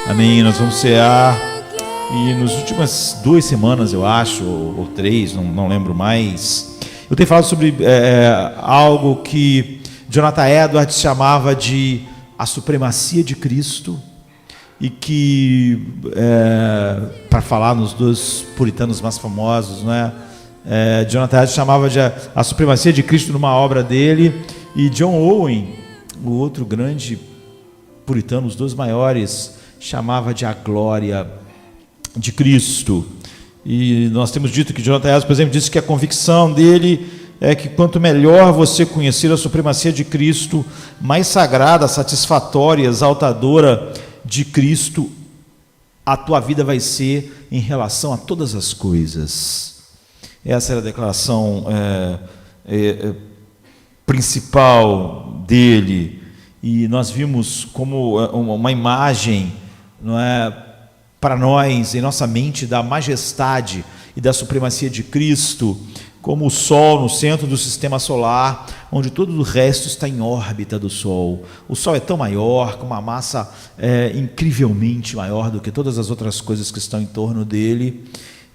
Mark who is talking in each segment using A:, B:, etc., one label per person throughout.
A: Amém. Nós vamos cear. E nas últimas 2 semanas, eu acho, ou 3, não lembro mais, eu tenho falado sobre algo que Jonathan Edwards chamava de a supremacia de Cristo, e que, para falar nos 2 puritanos mais famosos, né, Jonathan Edwards chamava de a supremacia de Cristo numa obra dele, e John Owen, o outro grande puritano, os 2 maiores, chamava de a glória de Cristo. E nós temos dito que Jonathan Edwards, por exemplo, disse que a convicção dele é que quanto melhor você conhecer a supremacia de Cristo, mais sagrada, satisfatória, exaltadora de Cristo a tua vida vai ser em relação a todas as coisas. Essa era a declaração principal dele, e nós vimos como uma imagem, não é, para nós, em nossa mente, da majestade e da supremacia de Cristo, como o Sol no centro do sistema solar, onde todo o resto está em órbita do Sol. O Sol é tão maior, com uma massa incrivelmente maior do que todas as outras coisas que estão em torno dele,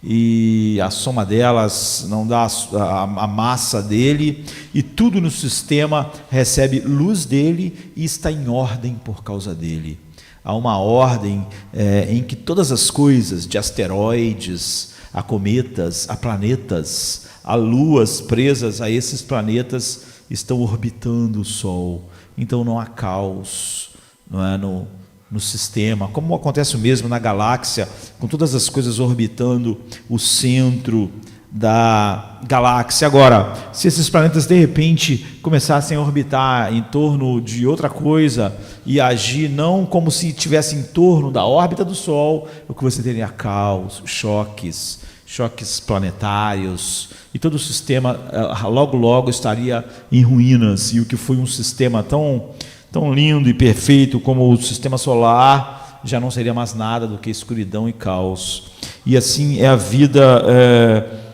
A: e a soma delas não dá a massa dele, e tudo no sistema recebe luz dele e está em ordem por causa dele. Há uma ordem em que todas as coisas, de asteroides, a cometas, a planetas, a luas presas a esses planetas, estão orbitando o Sol. Então não há caos, não é, no sistema, como acontece o mesmo na galáxia, com todas as coisas orbitando o centro da galáxia. Agora, se esses planetas de repente começassem a orbitar em torno de outra coisa e agir não como se estivesse em torno da órbita do Sol, o que você teria? Caos, choques planetários, e todo o sistema logo estaria em ruínas. E o que foi um sistema tão lindo e perfeito como o sistema solar já não seria mais nada do que escuridão e caos. E assim é a vida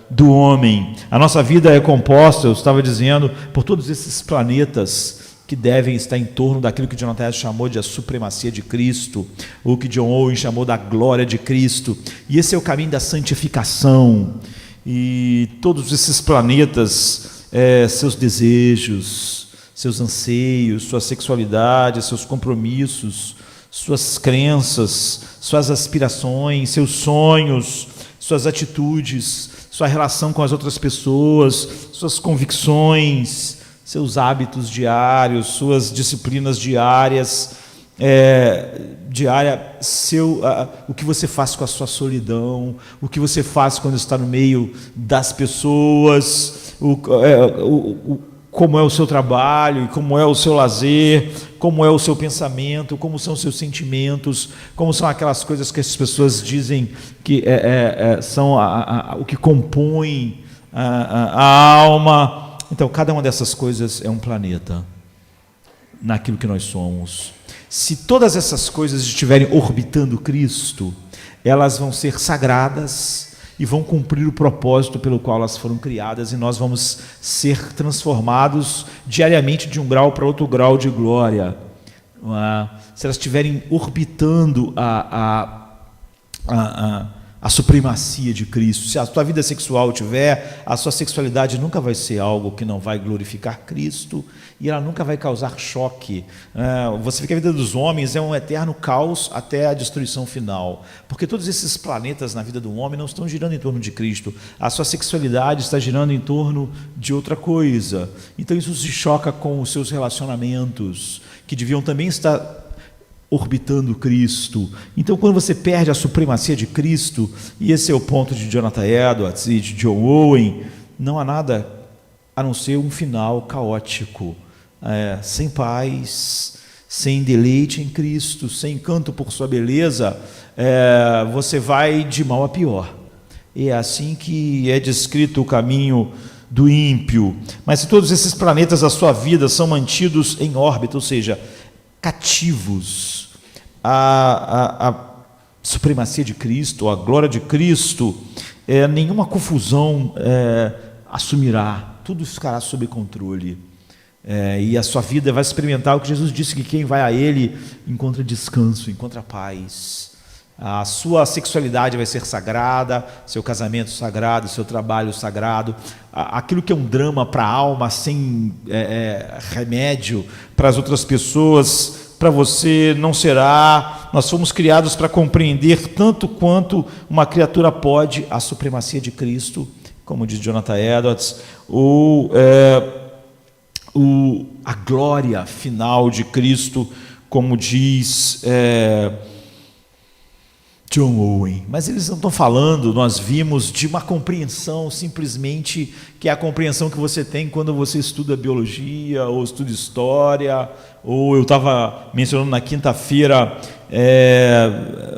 A: do homem. A nossa vida é composta, eu estava dizendo, por todos esses planetas que devem estar em torno daquilo que Jonathan Edwards chamou de a supremacia de Cristo, ou que John Owen chamou da glória de Cristo. E esse é o caminho da santificação. E todos esses planetas, seus desejos, seus anseios, sua sexualidade, seus compromissos, suas crenças, suas aspirações, seus sonhos, suas atitudes, sua relação com as outras pessoas, suas convicções, seus hábitos diários, suas disciplinas diárias, o que você faz com a sua solidão, o que você faz quando está no meio das pessoas, como é o seu trabalho, e como é o seu lazer, como é o seu pensamento, como são os seus sentimentos, como são aquelas coisas que as pessoas dizem que são o que compõe a alma. Então, cada uma dessas coisas é um planeta naquilo que nós somos. Se todas essas coisas estiverem orbitando Cristo, elas vão ser sagradas e vão cumprir o propósito pelo qual elas foram criadas, e nós vamos ser transformados diariamente de um grau para outro grau de glória. Se elas estiverem orbitando a supremacia de Cristo, se a tua vida sexual tiver, a sua sexualidade nunca vai ser algo que não vai glorificar Cristo, e ela nunca vai causar choque. Você vê que a vida dos homens é um eterno caos até a destruição final, porque todos esses planetas na vida do homem não estão girando em torno de Cristo. A sua sexualidade está girando em torno de outra coisa. Então isso se choca com os seus relacionamentos, que deviam também estar orbitando Cristo. Então, quando você perde a supremacia de Cristo, e esse é o ponto de Jonathan Edwards e de John Owen, não há nada a não ser um final caótico, sem paz, sem deleite em Cristo, sem encanto por sua beleza. Você vai de mal a pior. E é assim que é descrito o caminho do ímpio. Mas se todos esses planetas da sua vida são mantidos em órbita, ou seja, cativos a supremacia de Cristo, a glória de Cristo, nenhuma confusão assumirá, tudo ficará sob controle. e a sua vida vai experimentar o que Jesus disse, que quem vai a Ele encontra descanso, encontra paz. A sua sexualidade vai ser sagrada, seu casamento sagrado, seu trabalho sagrado. Aquilo que é um drama para a alma, sem remédio para as outras pessoas, para você não será. Nós fomos criados para compreender tanto quanto uma criatura pode a supremacia de Cristo, como diz Jonathan Edwards, ou a glória final de Cristo, como diz John Owen. Mas eles não estão falando, nós vimos, de uma compreensão simplesmente que é a compreensão que você tem quando você estuda biologia ou estuda história, ou eu estava mencionando na quinta-feira,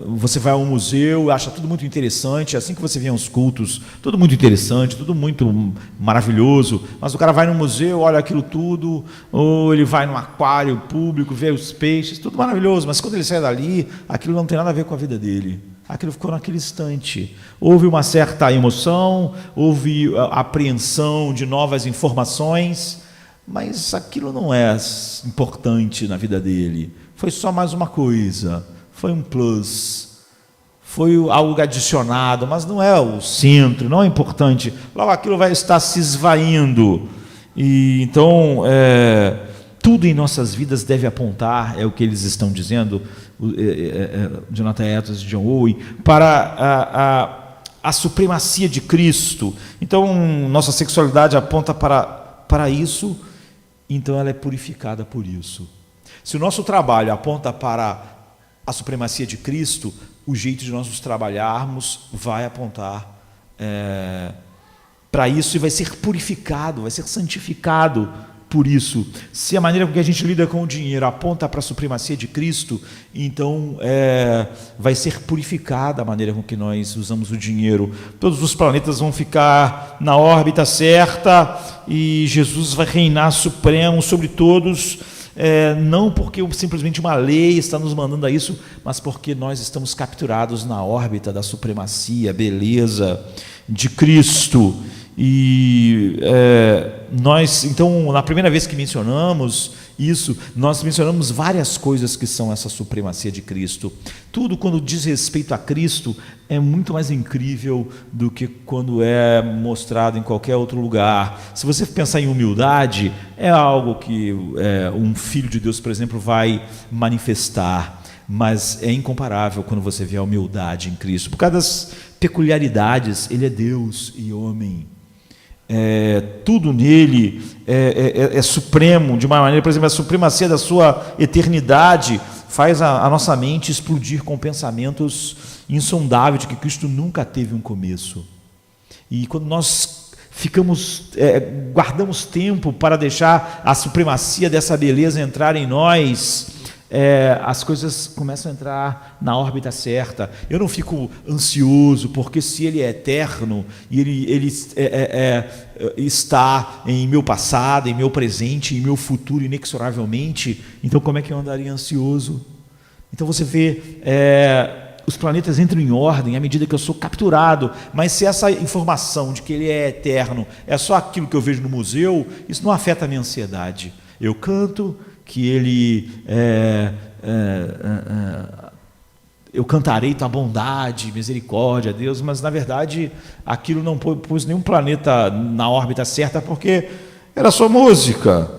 A: você vai a um museu, acha tudo muito interessante, assim que você vê uns cultos, tudo muito interessante, tudo muito maravilhoso, mas o cara vai no museu, olha aquilo tudo, ou ele vai num aquário público, vê os peixes, tudo maravilhoso, mas quando ele sai dali, aquilo não tem nada a ver com a vida dele. Aquilo ficou naquele instante. Houve uma certa emoção, houve apreensão de novas informações, mas aquilo não é importante na vida dele. Foi só mais uma coisa, foi um plus, foi algo adicionado, mas não é o centro, não é importante. Logo aquilo vai estar se esvaindo. E então, tudo em nossas vidas deve apontar, é o que eles estão dizendo, Jonathan Edwards e John Owen, para a supremacia de Cristo. Então, nossa sexualidade aponta para isso, então ela é purificada por isso. Se o nosso trabalho aponta para a supremacia de Cristo, o jeito de nós nos trabalharmos vai apontar para isso e vai ser purificado, vai ser santificado por isso. Se a maneira com que a gente lida com o dinheiro aponta para a supremacia de Cristo, então vai ser purificada a maneira com que nós usamos o dinheiro. Todos os planetas vão ficar na órbita certa e Jesus vai reinar supremo sobre todos, não porque simplesmente uma lei está nos mandando a isso, mas porque nós estamos capturados na órbita da supremacia, beleza de Cristo. E nós, então, na primeira vez que mencionamos isso, nós mencionamos várias coisas que são essa supremacia de Cristo. Tudo, quando diz respeito a Cristo, é muito mais incrível do que quando é mostrado em qualquer outro lugar. Se você pensar em humildade, é algo que um filho de Deus, por exemplo, vai manifestar, mas é incomparável quando você vê a humildade em Cristo. Por causa das peculiaridades, ele é Deus e homem. Tudo nele é supremo, de uma maneira, por exemplo, a supremacia da sua eternidade faz a nossa mente explodir com pensamentos insondáveis de que Cristo nunca teve um começo. E quando nós guardamos tempo para deixar a supremacia dessa beleza entrar em nós, as coisas começam a entrar na órbita certa. Eu não fico ansioso, porque se ele é eterno e ele está em meu passado, em meu presente, em meu futuro inexoravelmente, então como é que eu andaria ansioso? Então você vê, os planetas entram em ordem à medida que eu sou capturado, mas se essa informação de que ele é eterno é só aquilo que eu vejo no museu, isso não afeta a minha ansiedade. Eu canto que ele eu cantarei tua bondade, misericórdia, Deus, mas na verdade aquilo não pôs nenhum planeta na órbita certa, porque era só música.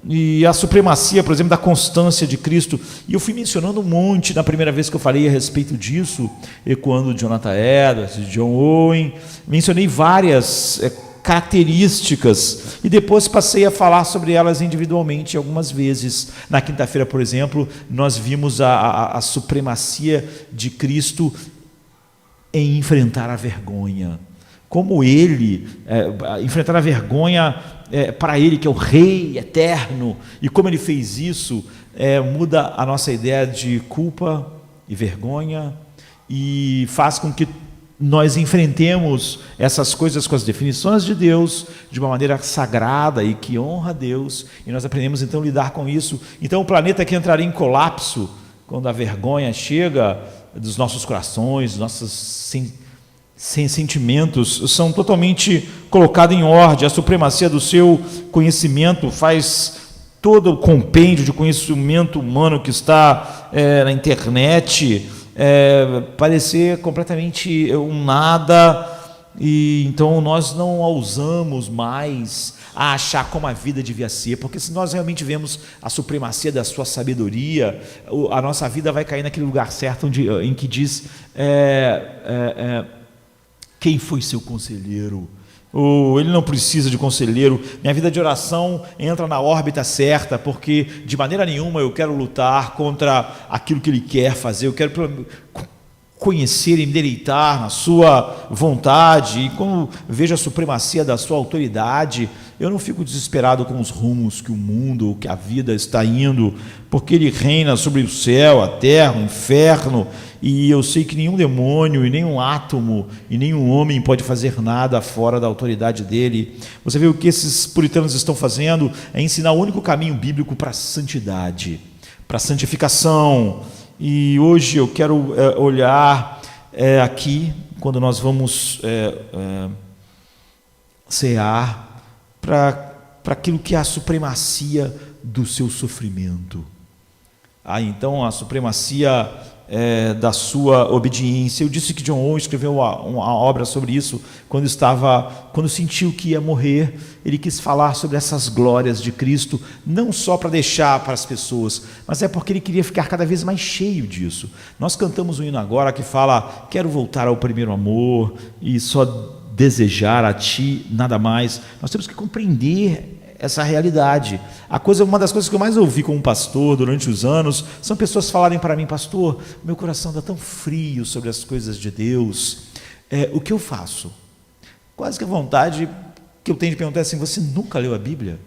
A: E a supremacia, por exemplo, da constância de Cristo, e eu fui mencionando um monte na primeira vez que eu falei a respeito disso, ecoando Jonathan Edwards, John Owen, mencionei várias características e depois passei a falar sobre elas individualmente algumas vezes. Na quinta-feira, por exemplo, nós vimos a supremacia de Cristo em enfrentar a vergonha. Como ele, enfrentar a vergonha para ele, que é o Rei eterno, e como ele fez isso, muda a nossa ideia de culpa e vergonha e faz com que nós enfrentemos essas coisas com as definições de Deus de uma maneira sagrada e que honra a Deus, e nós aprendemos então a lidar com isso. Então o planeta que entraria em colapso quando a vergonha chega dos nossos corações, dos nossos sentimentos são totalmente colocados em ordem. A supremacia do seu conhecimento faz todo o compêndio de conhecimento humano que está na internet parecer completamente um nada, e então nós não a usamos mais a achar como a vida devia ser, porque se nós realmente vemos a supremacia da sua sabedoria, a nossa vida vai cair naquele lugar certo em que diz quem foi seu conselheiro? Ele não precisa de conselheiro. Minha vida de oração entra na órbita certa, porque de maneira nenhuma eu quero lutar contra aquilo que Ele quer fazer. Eu quero conhecer e me deleitar na sua vontade, e quando vejo a supremacia da sua autoridade, eu não fico desesperado com os rumos que o mundo, que a vida está indo, porque Ele reina sobre o céu, a terra, o inferno, e eu sei que nenhum demônio, e nenhum átomo, e nenhum homem pode fazer nada fora da autoridade dEle. Você vê o que esses puritanos estão fazendo? É ensinar o único caminho bíblico para a santidade, para a santificação. E hoje eu quero olhar aqui, quando nós vamos cear, para aquilo que é a supremacia do seu sofrimento. Então a supremacia da sua obediência. Eu disse que John Owen escreveu uma obra sobre isso quando sentiu que ia morrer. Ele quis falar sobre essas glórias de Cristo, não só para deixar para as pessoas, mas porque ele queria ficar cada vez mais cheio disso. Nós cantamos um hino agora que fala: quero voltar ao primeiro amor e só desejar a Ti nada mais. Nós temos que compreender essa realidade. Uma das coisas que eu mais ouvi como pastor durante os anos são pessoas falarem para mim: pastor, meu coração está tão frio sobre as coisas de Deus, o que eu faço? Quase que a vontade que eu tenho de perguntar é assim: você nunca leu a Bíblia?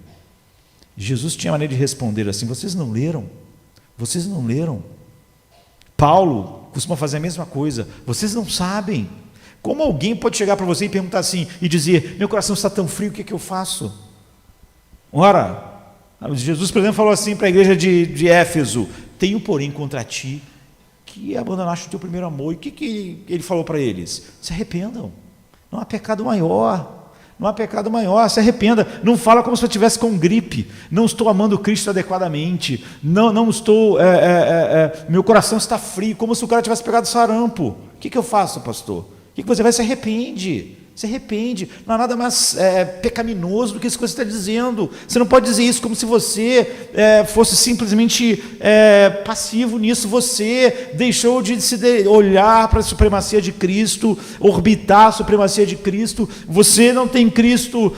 A: Jesus tinha a maneira de responder assim: vocês não leram? Vocês não leram? Paulo costuma fazer a mesma coisa: vocês não sabem. Como alguém pode chegar para você e perguntar assim, e dizer: meu coração está tão frio, o que é que eu faço? Ora, Jesus, por exemplo, falou assim para a igreja de Éfeso: tenho, porém, contra ti que abandonaste o teu primeiro amor. E o que ele falou para eles? Se arrependam, não há pecado maior, não há pecado maior, se arrependa. Não fala como se eu estivesse com gripe: não estou amando Cristo adequadamente, não estou, meu coração está frio, como se o cara tivesse pegado sarampo. O que eu faço, pastor? O que você vai? Se arrepende. Se arrepende. Não há nada mais pecaminoso do que isso que você está dizendo. Você não pode dizer isso como se você fosse simplesmente passivo nisso. Você deixou de olhar para a supremacia de Cristo, orbitar a supremacia de Cristo. Você não tem Cristo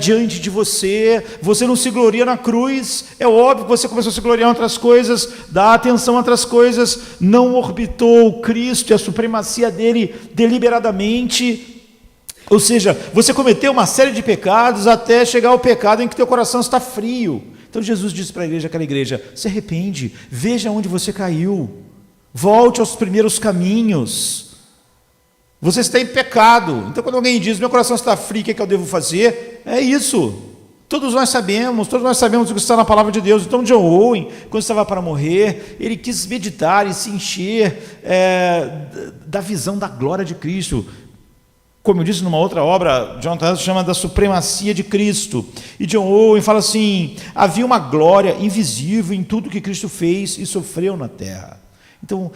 A: diante de você. Você não se gloria na cruz. É óbvio que você começou a se gloriar em outras coisas, dá atenção a outras coisas, não orbitou Cristo e a supremacia dele deliberadamente. Ou seja, você cometeu uma série de pecados até chegar ao pecado em que teu coração está frio. Então Jesus disse para aquela igreja: se arrepende, veja onde você caiu, volte aos primeiros caminhos. Você está em pecado. Então quando alguém diz: meu coração está frio, o que é que eu devo fazer? É isso. Todos nós sabemos o que está na palavra de Deus. Então John Owen, quando estava para morrer, ele quis meditar e se encher da visão da glória de Cristo. Como eu disse numa outra obra, John Tyler chama da supremacia de Cristo. E John Owen fala assim: havia uma glória invisível em tudo que Cristo fez e sofreu na terra. Então,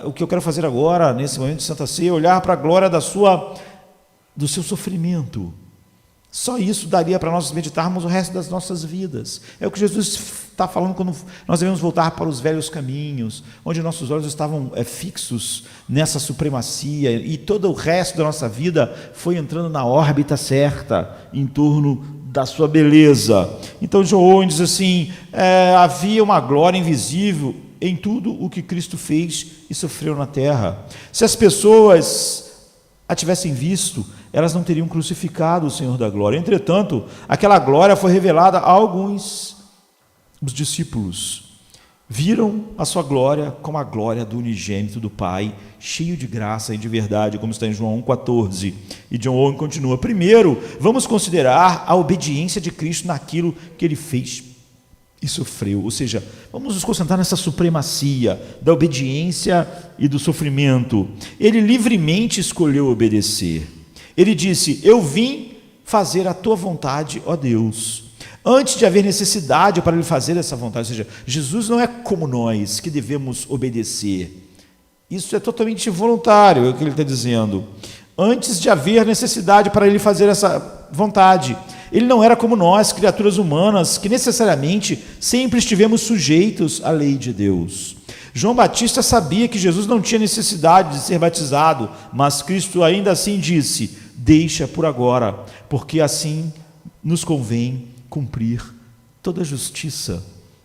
A: o que eu quero fazer agora, nesse momento de Santa Ceia, é olhar para a glória do seu sofrimento. Só isso daria para nós meditarmos o resto das nossas vidas. É o que Jesus está falando quando nós devemos voltar para os velhos caminhos, onde nossos olhos estavam fixos nessa supremacia, e todo o resto da nossa vida foi entrando na órbita certa, em torno da sua beleza. Então John Owen diz assim: havia uma glória invisível em tudo o que Cristo fez e sofreu na terra. Se as pessoas a tivessem visto, elas não teriam crucificado o Senhor da glória. Entretanto, aquela glória foi revelada a alguns. Os discípulos viram a sua glória como a glória do unigênito do Pai, cheio de graça e de verdade, como está em João 1,14. E John Owen continua: primeiro, vamos considerar a obediência de Cristo naquilo que Ele fez e sofreu. Ou seja, vamos nos concentrar nessa supremacia da obediência e do sofrimento. Ele livremente escolheu obedecer. Ele disse: eu vim fazer a tua vontade, ó Deus. antes de haver necessidade para ele fazer essa vontade. Ou seja, Jesus não é como nós, que devemos obedecer. Isso é totalmente voluntário, é o que ele está dizendo. Antes de haver necessidade para ele fazer essa vontade. Ele não era como nós, criaturas humanas, que necessariamente sempre estivemos sujeitos à lei de Deus. João Batista sabia que Jesus não tinha necessidade de ser batizado, mas Cristo ainda assim disse: deixa por agora, porque assim nos convém cumprir toda a justiça, ou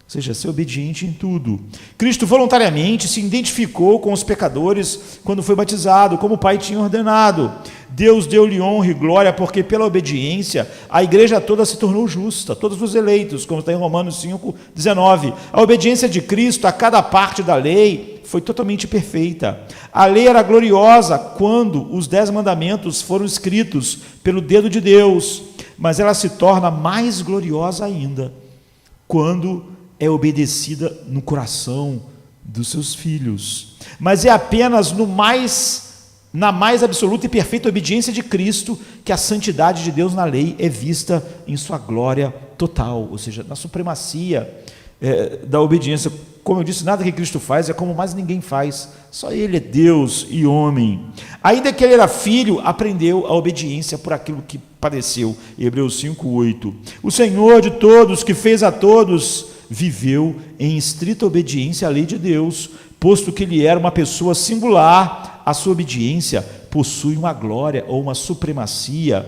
A: seja, ser obediente em tudo. Cristo voluntariamente se identificou com os pecadores quando foi batizado, como o Pai tinha ordenado. Deus deu-lhe honra e glória, porque pela obediência a igreja toda se tornou justa, todos os eleitos, como está em Romanos 5,19. A obediência de Cristo a cada parte da lei foi totalmente perfeita. A lei era gloriosa quando os 10 mandamentos foram escritos pelo dedo de Deus, mas ela se torna mais gloriosa ainda quando é obedecida no coração dos seus filhos. Mas é apenas na mais absoluta e perfeita obediência de Cristo que a santidade de Deus na lei é vista em sua glória total, ou seja, na supremacia da obediência. Como eu disse, nada que Cristo faz é como mais ninguém faz, só Ele é Deus e homem. Ainda que Ele era filho, aprendeu a obediência por aquilo que padeceu. Hebreus 5,8. O Senhor de todos, que fez a todos, viveu em estrita obediência à lei de Deus, posto que Ele era uma pessoa singular. A sua obediência possui uma glória ou uma supremacia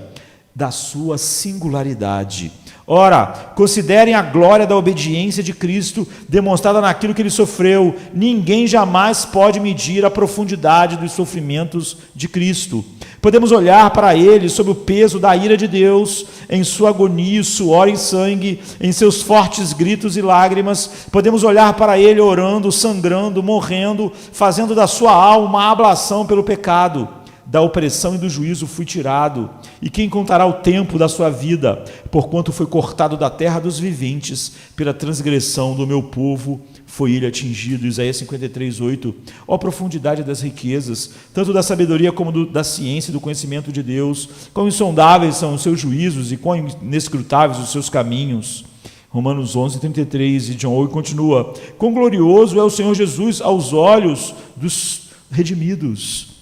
A: da sua singularidade. Ora, considerem a glória da obediência de Cristo demonstrada naquilo que ele sofreu. Ninguém jamais pode medir a profundidade dos sofrimentos de Cristo. Podemos olhar para ele sob o peso da ira de Deus, em sua agonia, suor e sangue, em seus fortes gritos e lágrimas. Podemos olhar para ele orando, sangrando, morrendo, fazendo da sua alma uma ablação pelo pecado. Da opressão e do juízo fui tirado, e quem contará o tempo da sua vida? Porquanto foi cortado da terra dos viventes, pela transgressão do meu povo foi ele atingido. Isaías 53:8. Ó profundidade das riquezas, tanto da sabedoria como da ciência e do conhecimento de Deus, quão insondáveis são os seus juízos e quão inescrutáveis os seus caminhos. Romanos 11:33, e John Owen continua: quão glorioso é o Senhor Jesus aos olhos dos redimidos.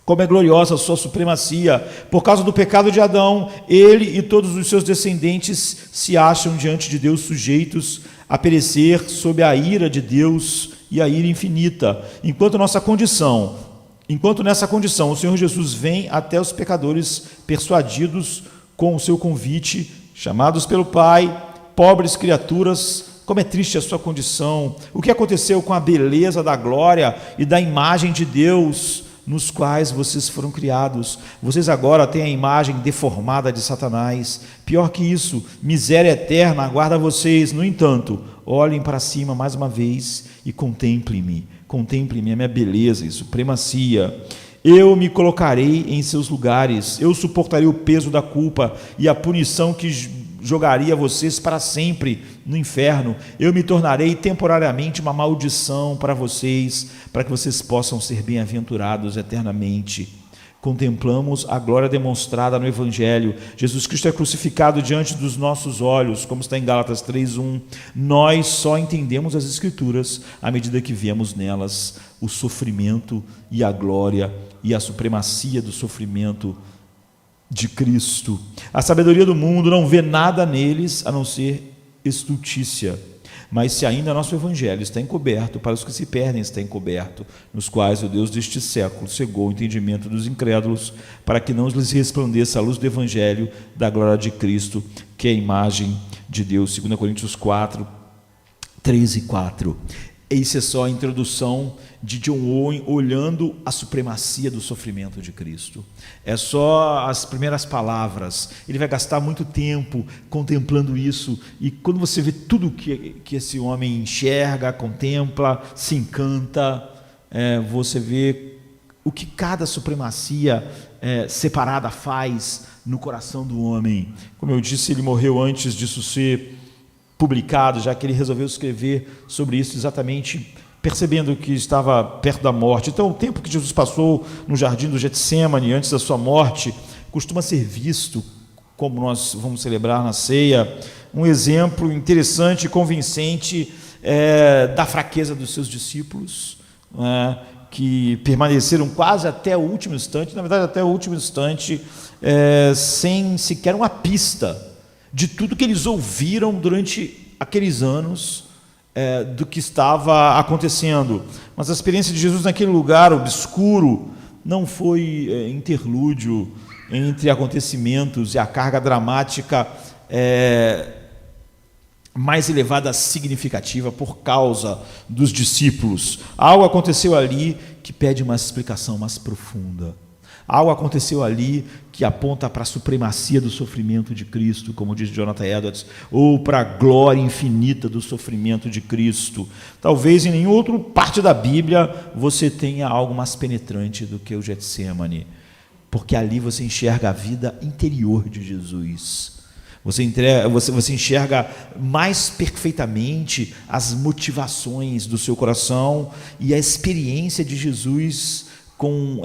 A: Como é gloriosa a sua supremacia. Por causa do pecado de Adão, ele e todos os seus descendentes se acham diante de Deus sujeitos a perecer sob a ira de Deus e a ira infinita. Enquanto nessa condição o Senhor Jesus vem até os pecadores persuadidos com o seu convite, chamados pelo Pai, pobres criaturas. Como é triste a sua condição. O que aconteceu com a beleza da glória e da imagem de Deus nos quais vocês foram criados? Vocês agora têm a imagem deformada de Satanás. Pior que isso, miséria eterna aguarda vocês. No entanto, olhem para cima mais uma vez e contemplem-me a minha beleza e supremacia. Eu me colocarei em seus lugares, eu suportarei o peso da culpa e a punição que jogaria vocês para sempre no inferno. Eu me tornarei temporariamente uma maldição para vocês, para que vocês possam ser bem-aventurados eternamente. Contemplamos a glória demonstrada no Evangelho. Jesus Cristo é crucificado diante dos nossos olhos, como está em Gálatas 3:1. Nós só entendemos as Escrituras à medida que vemos nelas o sofrimento e a glória e a supremacia do sofrimento de Cristo. A sabedoria do mundo não vê nada neles a não ser estultícia. Mas se ainda nosso Evangelho está encoberto, para os que se perdem está encoberto, nos quais o Deus deste século cegou o entendimento dos incrédulos, para que não lhes resplandeça a luz do Evangelho da glória de Cristo, que é a imagem de Deus. 2 Coríntios 4, 3 e 4. Essa é só a introdução de John Owen olhando a supremacia do sofrimento de Cristo. É só as primeiras palavras. Ele vai gastar muito tempo contemplando isso, e quando você vê tudo que esse homem enxerga, contempla, se encanta, você vê o que cada supremacia separada faz no coração do homem. Como eu disse, ele morreu antes disso ser publicado, já que ele resolveu escrever sobre isso exatamente percebendo que estava perto da morte. Então, o tempo que Jesus passou no jardim do Getsêmani antes da sua morte costuma ser visto, como nós vamos celebrar na ceia, um exemplo interessante e convincente da fraqueza dos seus discípulos, que permaneceram quase até o último instante, na verdade até o último instante, sem sequer uma pista de tudo que eles ouviram durante aqueles anos, do que estava acontecendo. Mas a experiência de Jesus naquele lugar obscuro não foi interlúdio entre acontecimentos e a carga dramática mais elevada, significativa, por causa dos discípulos. Algo aconteceu ali que pede uma explicação mais profunda. Algo aconteceu ali que aponta para a supremacia do sofrimento de Cristo, como diz Jonathan Edwards, ou para a glória infinita do sofrimento de Cristo. Talvez em nenhuma outra parte da Bíblia você tenha algo mais penetrante do que o Getsemane, porque ali você enxerga a vida interior de Jesus. Você enxerga mais perfeitamente as motivações do seu coração e a experiência de Jesus com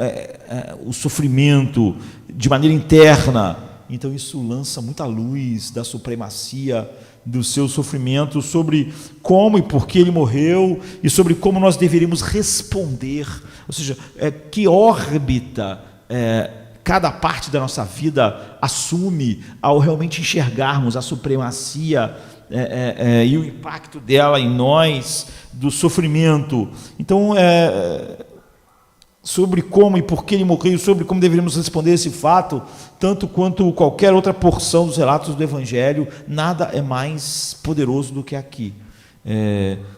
A: o sofrimento de maneira interna. Então isso lança muita luz da supremacia do seu sofrimento, sobre como e por que ele morreu e sobre como nós deveríamos responder, ou seja, que órbita cada parte da nossa vida assume ao realmente enxergarmos a supremacia e o impacto dela em nós, do sofrimento. Então, sobre como e por que ele morreu, sobre como deveríamos responder a esse fato, tanto quanto qualquer outra porção dos relatos do Evangelho, nada é mais poderoso do que aqui,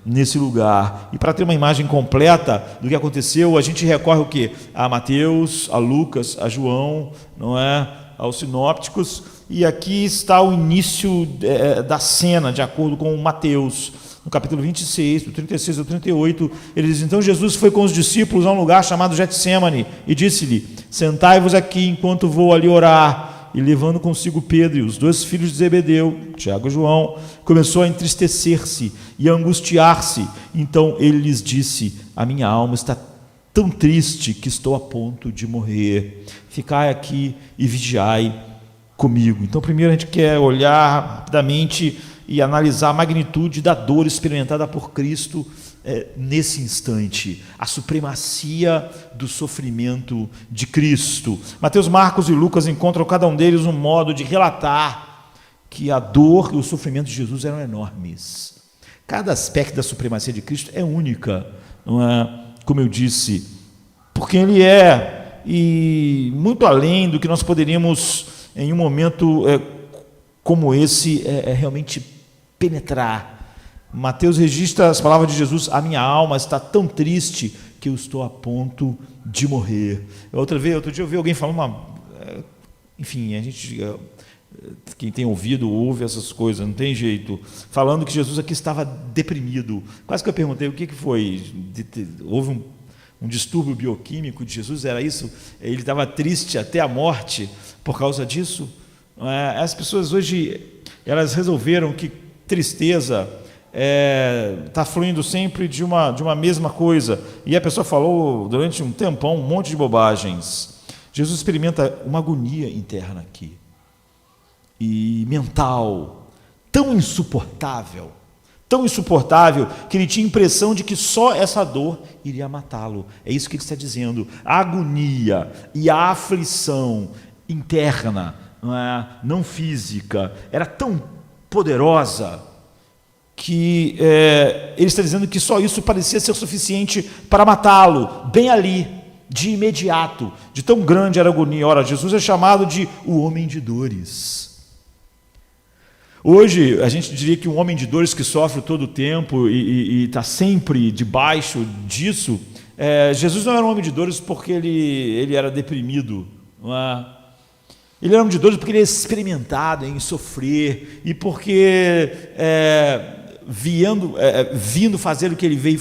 A: nesse lugar. E para ter uma imagem completa do que aconteceu, a gente recorre o quê? A Mateus, a Lucas, a João, não é? Aos sinópticos, e aqui está o início da cena, de acordo com Mateus. No capítulo 26, do 36 ao 38, ele diz: então Jesus foi com os discípulos a um lugar chamado Getsemane e disse-lhe: sentai-vos aqui enquanto vou ali orar. E levando consigo Pedro e os 2 filhos de Zebedeu, Tiago e João, começou a entristecer-se e a angustiar-se. Então ele lhes disse: a minha alma está tão triste que estou a ponto de morrer. Ficai aqui e vigiai comigo. Então primeiro a gente quer olhar rapidamente e analisar a magnitude da dor experimentada por Cristo nesse instante, a supremacia do sofrimento de Cristo. Mateus, Marcos e Lucas encontram cada um deles um modo de relatar que a dor e o sofrimento de Jesus eram enormes. Cada aspecto da supremacia de Cristo é única, não é? Como eu disse, por quem ele é, e muito além do que nós poderíamos, em um momento como esse, realmente penetrar. Mateus registra as palavras de Jesus: a minha alma está tão triste que eu estou a ponto de morrer. Outro dia eu vi alguém falando enfim, a gente, quem tem ouvido, ouve essas coisas, não tem jeito, falando que Jesus aqui estava deprimido. Quase que eu perguntei: o que foi? Houve um distúrbio bioquímico de Jesus? Era isso? Ele estava triste até a morte por causa disso? As pessoas hoje, elas resolveram que tristeza está fluindo sempre de uma mesma coisa, e a pessoa falou durante um tempão um monte de bobagens. Jesus experimenta uma agonia interna aqui, e mental, tão insuportável, que ele tinha a impressão de que só essa dor iria matá-lo. É isso que ele está dizendo. A agonia e a aflição interna, não física, era tão poderosa que ele está dizendo que só isso parecia ser suficiente para matá-lo, bem ali, de imediato, de tão grande era a agonia. Ora, Jesus é chamado de o homem de dores. Hoje, a gente diria que um homem de dores que sofre todo o tempo e está sempre debaixo disso, Jesus não era um homem de dores porque ele era deprimido, não é? Ele era um homem de dores porque ele é experimentado em sofrer, e porque vindo fazer o que ele veio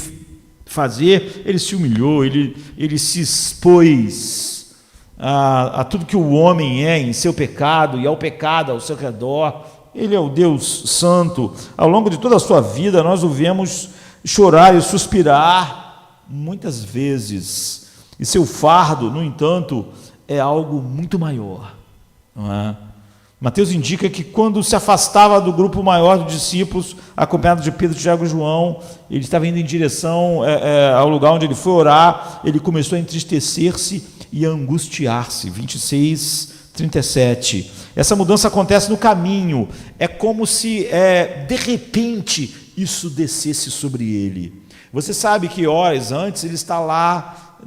A: fazer, ele se humilhou, ele se expôs a tudo que o homem é em seu pecado e ao pecado ao seu redor. Ele é o Deus Santo. Ao longo de toda a sua vida, nós o vemos chorar e suspirar muitas vezes, e seu fardo, no entanto, é algo muito maior, não é? Mateus indica que quando se afastava do grupo maior de discípulos, acompanhado de Pedro, Tiago e João, ele estava indo em direção ao lugar onde ele foi orar, ele começou a entristecer-se e a angustiar-se. 26:37. Essa mudança acontece no caminho, é como se de repente isso descesse sobre ele. Você sabe que horas antes ele está lá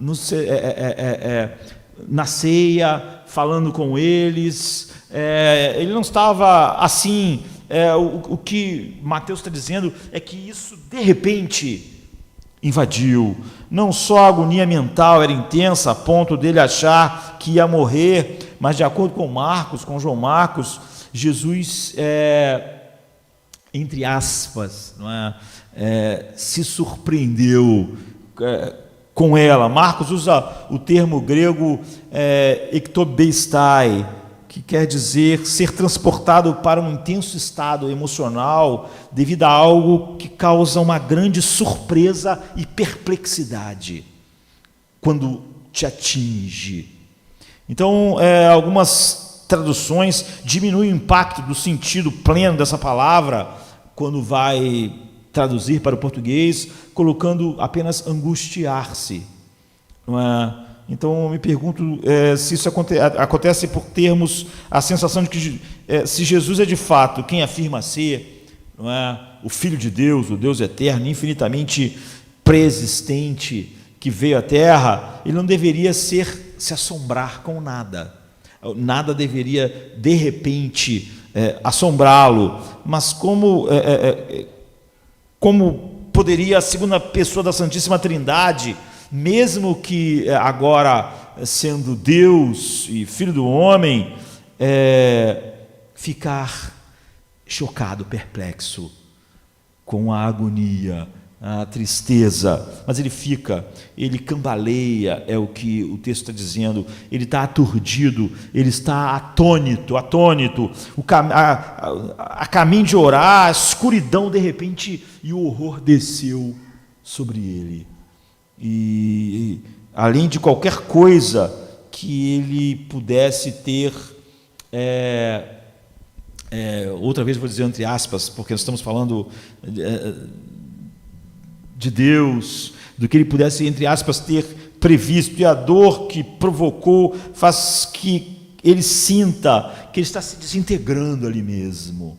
A: na ceia, falando com eles, ele não estava assim. O que Mateus está dizendo é que isso de repente invadiu. Não só a agonia mental era intensa a ponto dele achar que ia morrer, mas de acordo com João Marcos, Jesus, entre aspas, não é? Se surpreendeu com ela. Marcos usa o termo grego ektobestai, que quer dizer ser transportado para um intenso estado emocional devido a algo que causa uma grande surpresa e perplexidade quando te atinge. Então, algumas traduções diminuem o impacto do sentido pleno dessa palavra quando vai traduzir para o português, colocando apenas angustiar-se. Não é? Então, eu me pergunto se isso acontece por termos a sensação de que se Jesus é de fato quem afirma ser, não é? O Filho de Deus, o Deus eterno, infinitamente preexistente, que veio à Terra, ele não deveria se assombrar com nada. Nada deveria, de repente, assombrá-lo. Mas como poderia a segunda pessoa da Santíssima Trindade, mesmo que agora sendo Deus e Filho do homem, ficar chocado, perplexo com a agonia, a tristeza? Mas ele cambaleia, é o que o texto está dizendo, ele está aturdido, ele está atônito, a caminho de orar, a escuridão de repente, e o horror desceu sobre ele. E além de qualquer coisa que ele pudesse ter, outra vez vou dizer entre aspas, porque nós estamos falando de Deus, do que ele pudesse, entre aspas, ter previsto, e a dor que provocou faz que ele sinta que ele está se desintegrando ali mesmo.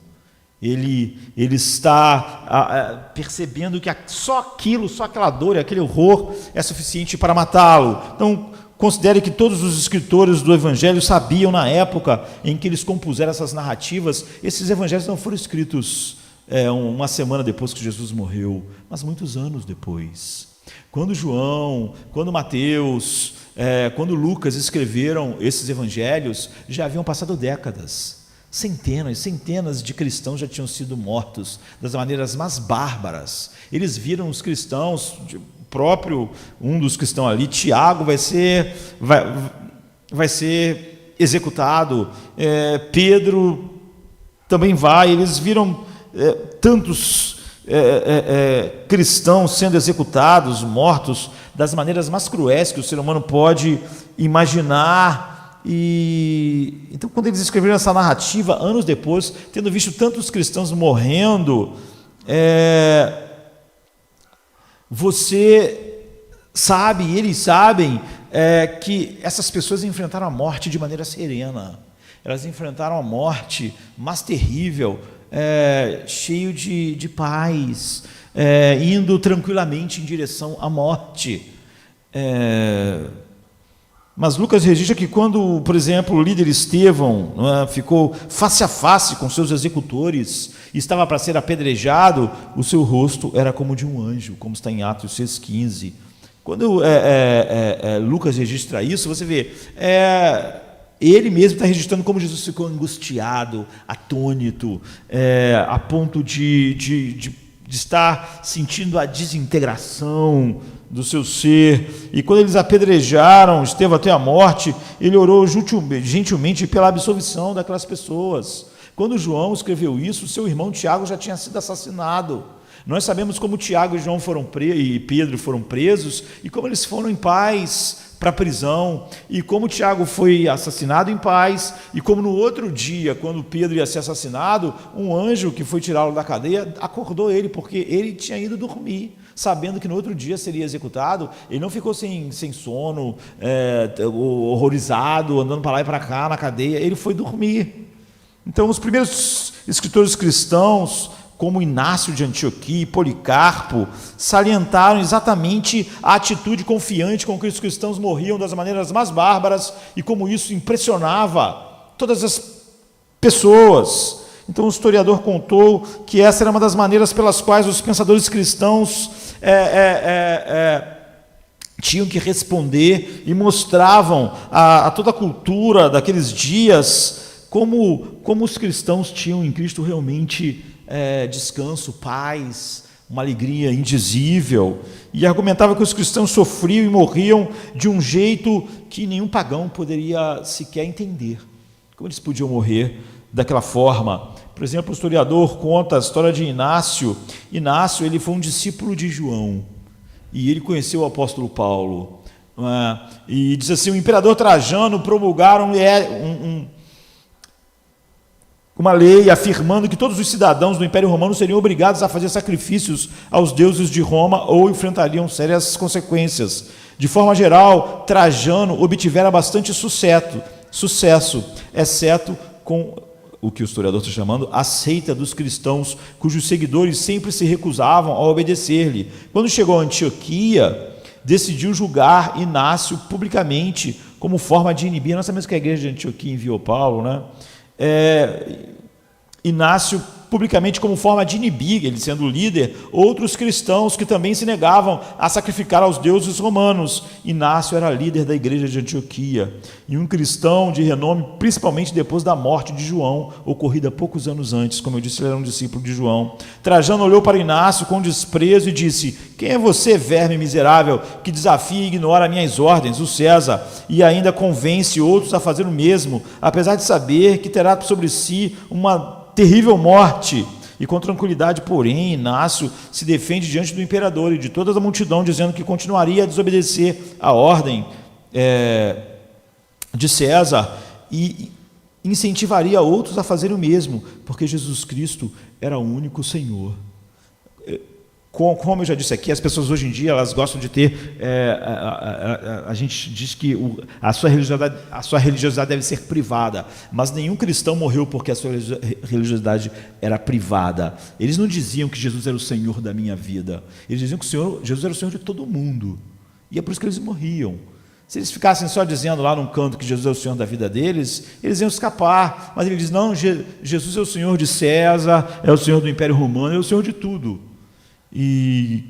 A: Ele está percebendo que só aquela dor, aquele horror é suficiente para matá-lo. Então, considere que todos os escritores do Evangelho sabiam, na época em que eles compuseram essas narrativas, esses evangelhos não foram escritos uma semana depois que Jesus morreu, mas muitos anos depois. Quando João, quando Mateus, quando Lucas escreveram esses evangelhos, já haviam passado décadas. Centenas, centenas de cristãos já tinham sido mortos das maneiras mais bárbaras. Eles viram os cristãos, um dos cristãos ali, Tiago, vai ser executado, Pedro também vai. Eles viram tantos cristãos sendo executados, mortos, das maneiras mais cruéis que o ser humano pode imaginar. E então, quando eles escreveram essa narrativa, anos depois, tendo visto tantos cristãos morrendo, você sabe, eles sabem, que essas pessoas enfrentaram a morte de maneira serena. Elas enfrentaram a morte mais terrível, cheio de paz, indo tranquilamente em direção à morte. Mas Lucas registra que quando, por exemplo, o líder Estevão ficou face a face com seus executores e estava para ser apedrejado, o seu rosto era como de um anjo, como está em Atos 6,15. Quando Lucas registra isso, você vê, ele mesmo está registrando como Jesus ficou angustiado, atônito, a ponto de estar sentindo a desintegração do seu ser. E quando eles apedrejaram Estevão até a morte, ele orou gentilmente pela absolvição daquelas pessoas. Quando João escreveu isso, seu irmão Tiago já tinha sido assassinado. Nós sabemos como Tiago e João e Pedro foram presos e como eles foram em paz para a prisão, e como Tiago foi assassinado em paz, e como no outro dia, quando Pedro ia ser assassinado, um anjo que foi tirá-lo da cadeia acordou ele, porque ele tinha ido dormir, sabendo que no outro dia seria executado. Ele não ficou sem sono, horrorizado, andando para lá e para cá na cadeia, ele foi dormir. Então, os primeiros escritores cristãos, como Inácio de Antioquia e Policarpo, salientaram exatamente a atitude confiante com que os cristãos morriam das maneiras mais bárbaras e como isso impressionava todas as pessoas. Então o historiador contou que essa era uma das maneiras pelas quais os pensadores cristãos tinham que responder e mostravam a toda a cultura daqueles dias como os cristãos tinham em Cristo realmente descanso, paz, uma alegria indizível, e argumentava que os cristãos sofriam e morriam de um jeito que nenhum pagão poderia sequer entender. Como eles podiam morrer daquela forma? Por exemplo, o historiador conta a história de Inácio. Inácio, ele foi um discípulo de João, e ele conheceu o apóstolo Paulo, não é? E diz assim: o imperador Trajano promulgaram uma lei afirmando que todos os cidadãos do Império Romano seriam obrigados a fazer sacrifícios aos deuses de Roma ou enfrentariam sérias consequências. De forma geral, Trajano obtivera bastante sucesso, exceto com o que o historiador está chamando a seita dos cristãos, cujos seguidores sempre se recusavam a obedecer-lhe. Quando chegou a Antioquia, decidiu julgar Inácio publicamente como forma de inibir. Nós sabemos que a igreja de Antioquia enviou Paulo, né? Inácio publicamente como forma de inibir, ele sendo líder, outros cristãos que também se negavam a sacrificar aos deuses romanos. Inácio era líder da igreja de Antioquia e um cristão de renome, principalmente depois da morte de João, ocorrida poucos anos antes. Como eu disse, ele era um discípulo de João. Trajano olhou para Inácio com desprezo e disse: quem é você, verme miserável, que desafia e ignora minhas ordens, o César, e ainda convence outros a fazer o mesmo, apesar de saber que terá sobre si uma terrível morte? E com tranquilidade, porém, Inácio se defende diante do imperador e de toda a multidão, dizendo que continuaria a desobedecer a ordem de César e incentivaria outros a fazerem o mesmo, porque Jesus Cristo era o único Senhor. Como eu já disse aqui, as pessoas hoje em dia elas gostam de ter, a gente diz que a sua religiosidade deve ser privada, mas nenhum cristão morreu porque a sua religiosidade era privada. Eles não diziam que Jesus era o Senhor da minha vida, eles diziam que Jesus era o Senhor de todo mundo, e é por isso que eles morriam. Se eles ficassem só dizendo lá num canto que Jesus é o Senhor da vida deles, eles iam escapar, mas ele diz: não, Jesus é o Senhor de César, é o Senhor do Império Romano, é o Senhor de tudo. E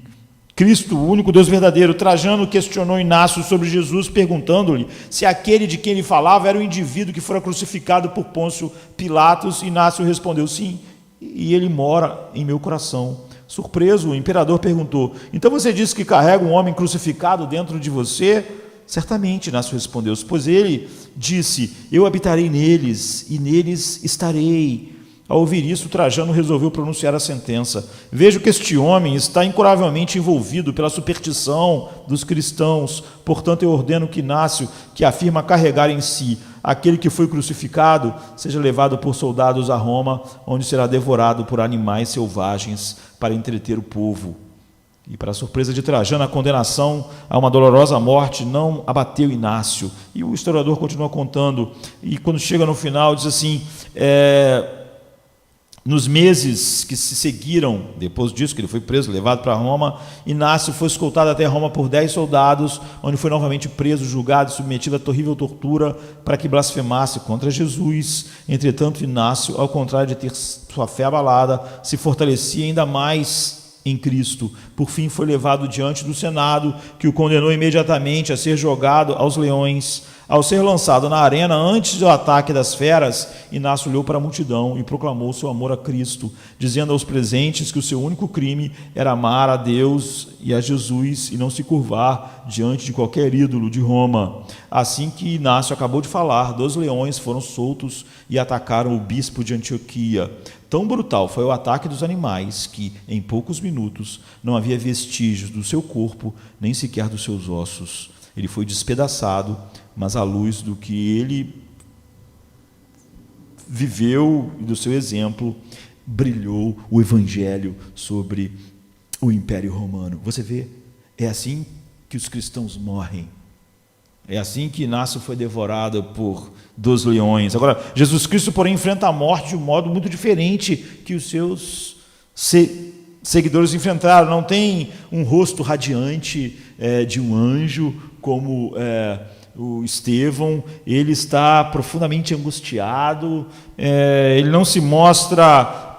A: Cristo, o único Deus verdadeiro. Trajano questionou Inácio sobre Jesus, perguntando-lhe se aquele de quem ele falava era o indivíduo que fora crucificado por Pôncio Pilatos. Inácio respondeu: sim, e ele mora em meu coração. Surpreso, o imperador perguntou: então você disse que carrega um homem crucificado dentro de você? Certamente, Inácio respondeu, pois ele disse: eu habitarei neles e neles estarei. Ao ouvir isso, Trajano resolveu pronunciar a sentença: vejo que este homem está incuravelmente envolvido pela superstição dos cristãos, portanto eu ordeno que Inácio, que afirma carregar em si aquele que foi crucificado, seja levado por soldados a Roma, onde será devorado por animais selvagens para entreter o povo. E, para a surpresa de Trajano, a condenação a uma dolorosa morte não abateu Inácio. E o historiador continua contando, e quando chega no final, diz assim: nos meses que se seguiram, depois disso, que ele foi preso, levado para Roma, Inácio foi escoltado até Roma por 10 soldados, onde foi novamente preso, julgado e submetido a terrível tortura para que blasfemasse contra Jesus. Entretanto, Inácio, ao contrário de ter sua fé abalada, se fortalecia ainda mais em Cristo. Por fim, foi levado diante do Senado, que o condenou imediatamente a ser jogado aos leões. Ao ser lançado na arena, antes do ataque das feras, Inácio olhou para a multidão e proclamou seu amor a Cristo, dizendo aos presentes que o seu único crime era amar a Deus e a Jesus e não se curvar diante de qualquer ídolo de Roma. Assim que Inácio acabou de falar, 2 leões foram soltos e atacaram o bispo de Antioquia. Tão brutal foi o ataque dos animais que, em poucos minutos, não havia vestígios do seu corpo, nem sequer dos seus ossos. Ele foi despedaçado, mas à luz do que ele viveu e do seu exemplo, brilhou o evangelho sobre o Império Romano. Você vê, é assim que os cristãos morrem. É assim que Inácio foi devorado por 2 leões. Agora, Jesus Cristo, porém, enfrenta a morte de um modo muito diferente que os seus seguidores enfrentaram. Não tem um rosto radiante de um anjo, como o Estevão. Ele está profundamente angustiado, ele não se mostra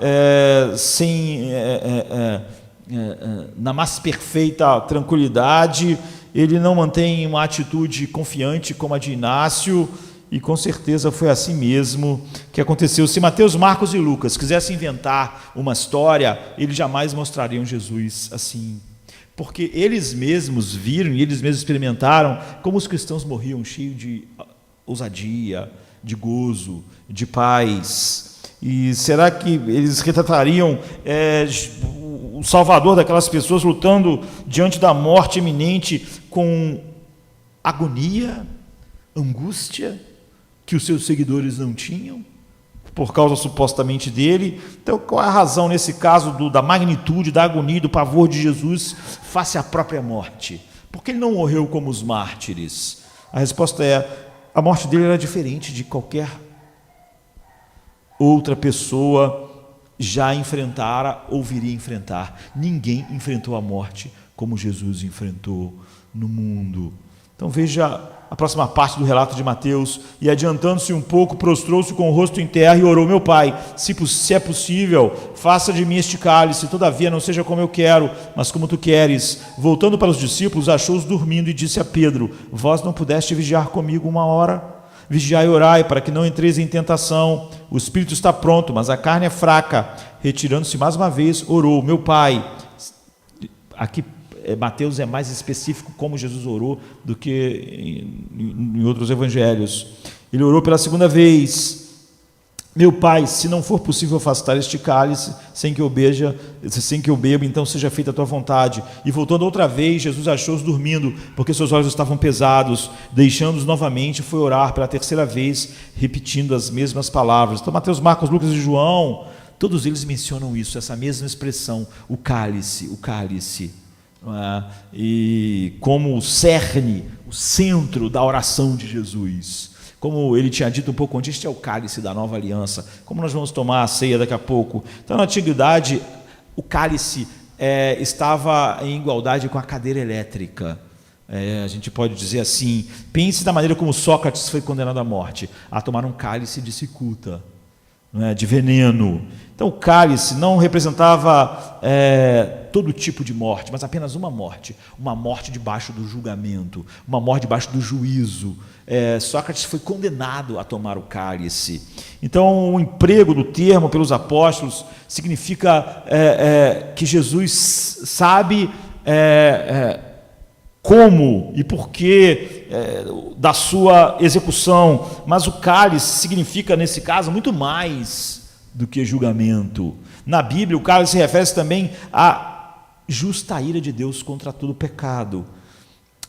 A: na mais perfeita tranquilidade, ele não mantém uma atitude confiante como a de Inácio, e com certeza foi assim mesmo que aconteceu. Se Mateus, Marcos e Lucas quisessem inventar uma história, eles jamais mostrariam Jesus assim, porque eles mesmos viram e eles mesmos experimentaram como os cristãos morriam cheios de ousadia, de gozo, de paz. E será que eles retratariam o Salvador daquelas pessoas lutando diante da morte iminente com agonia, angústia, que os seus seguidores não tinham, por causa supostamente dele? Então, qual é a razão nesse caso da magnitude, da agonia, do pavor de Jesus face à própria morte? Por que ele não morreu como os mártires? A resposta é: a morte dele era diferente de qualquer outra pessoa já enfrentara ou viria enfrentar. Ninguém enfrentou a morte como Jesus enfrentou no mundo. Então veja a próxima parte do relato de Mateus: e adiantando-se um pouco, prostrou-se com o rosto em terra e orou: meu Pai, se é possível, faça de mim este cálice, todavia não seja como eu quero, mas como tu queres. Voltando para os discípulos, achou-os dormindo e disse a Pedro: vós não pudeste vigiar comigo 1 hora? Vigiai e orai, para que não entreis em tentação. O espírito está pronto, mas a carne é fraca. Retirando-se mais uma vez, orou: meu Pai. Aqui Mateus é mais específico como Jesus orou do que em outros evangelhos. Ele orou pela segunda vez: meu Pai, se não for possível afastar este cálice sem que eu beba, então seja feita a tua vontade. E voltando outra vez, Jesus achou-os dormindo, porque seus olhos estavam pesados. Deixando-os novamente, foi orar pela terceira vez, repetindo as mesmas palavras. Então Mateus, Marcos, Lucas e João, todos eles mencionam isso, essa mesma expressão, o cálice, o cálice. E como o cerne, o centro da oração de Jesus. Como ele tinha dito um pouco antes, este é o cálice da nova aliança, como nós vamos tomar a ceia daqui a pouco. Então, na antiguidade, o cálice estava em igualdade com a cadeira elétrica. A gente pode dizer assim: pense da maneira como Sócrates foi condenado à morte, a tomar um cálice de cicuta, de veneno. Então o cálice não representava todo tipo de morte, mas apenas uma morte debaixo do julgamento, uma morte debaixo do juízo. Sócrates foi condenado a tomar o cálice. Então o emprego do termo pelos apóstolos significa que Jesus sabe como e porquê da sua execução, mas o cálice significa, nesse caso, muito mais do que julgamento. Na Bíblia, o cálice se refere também à justa ira de Deus contra todo pecado.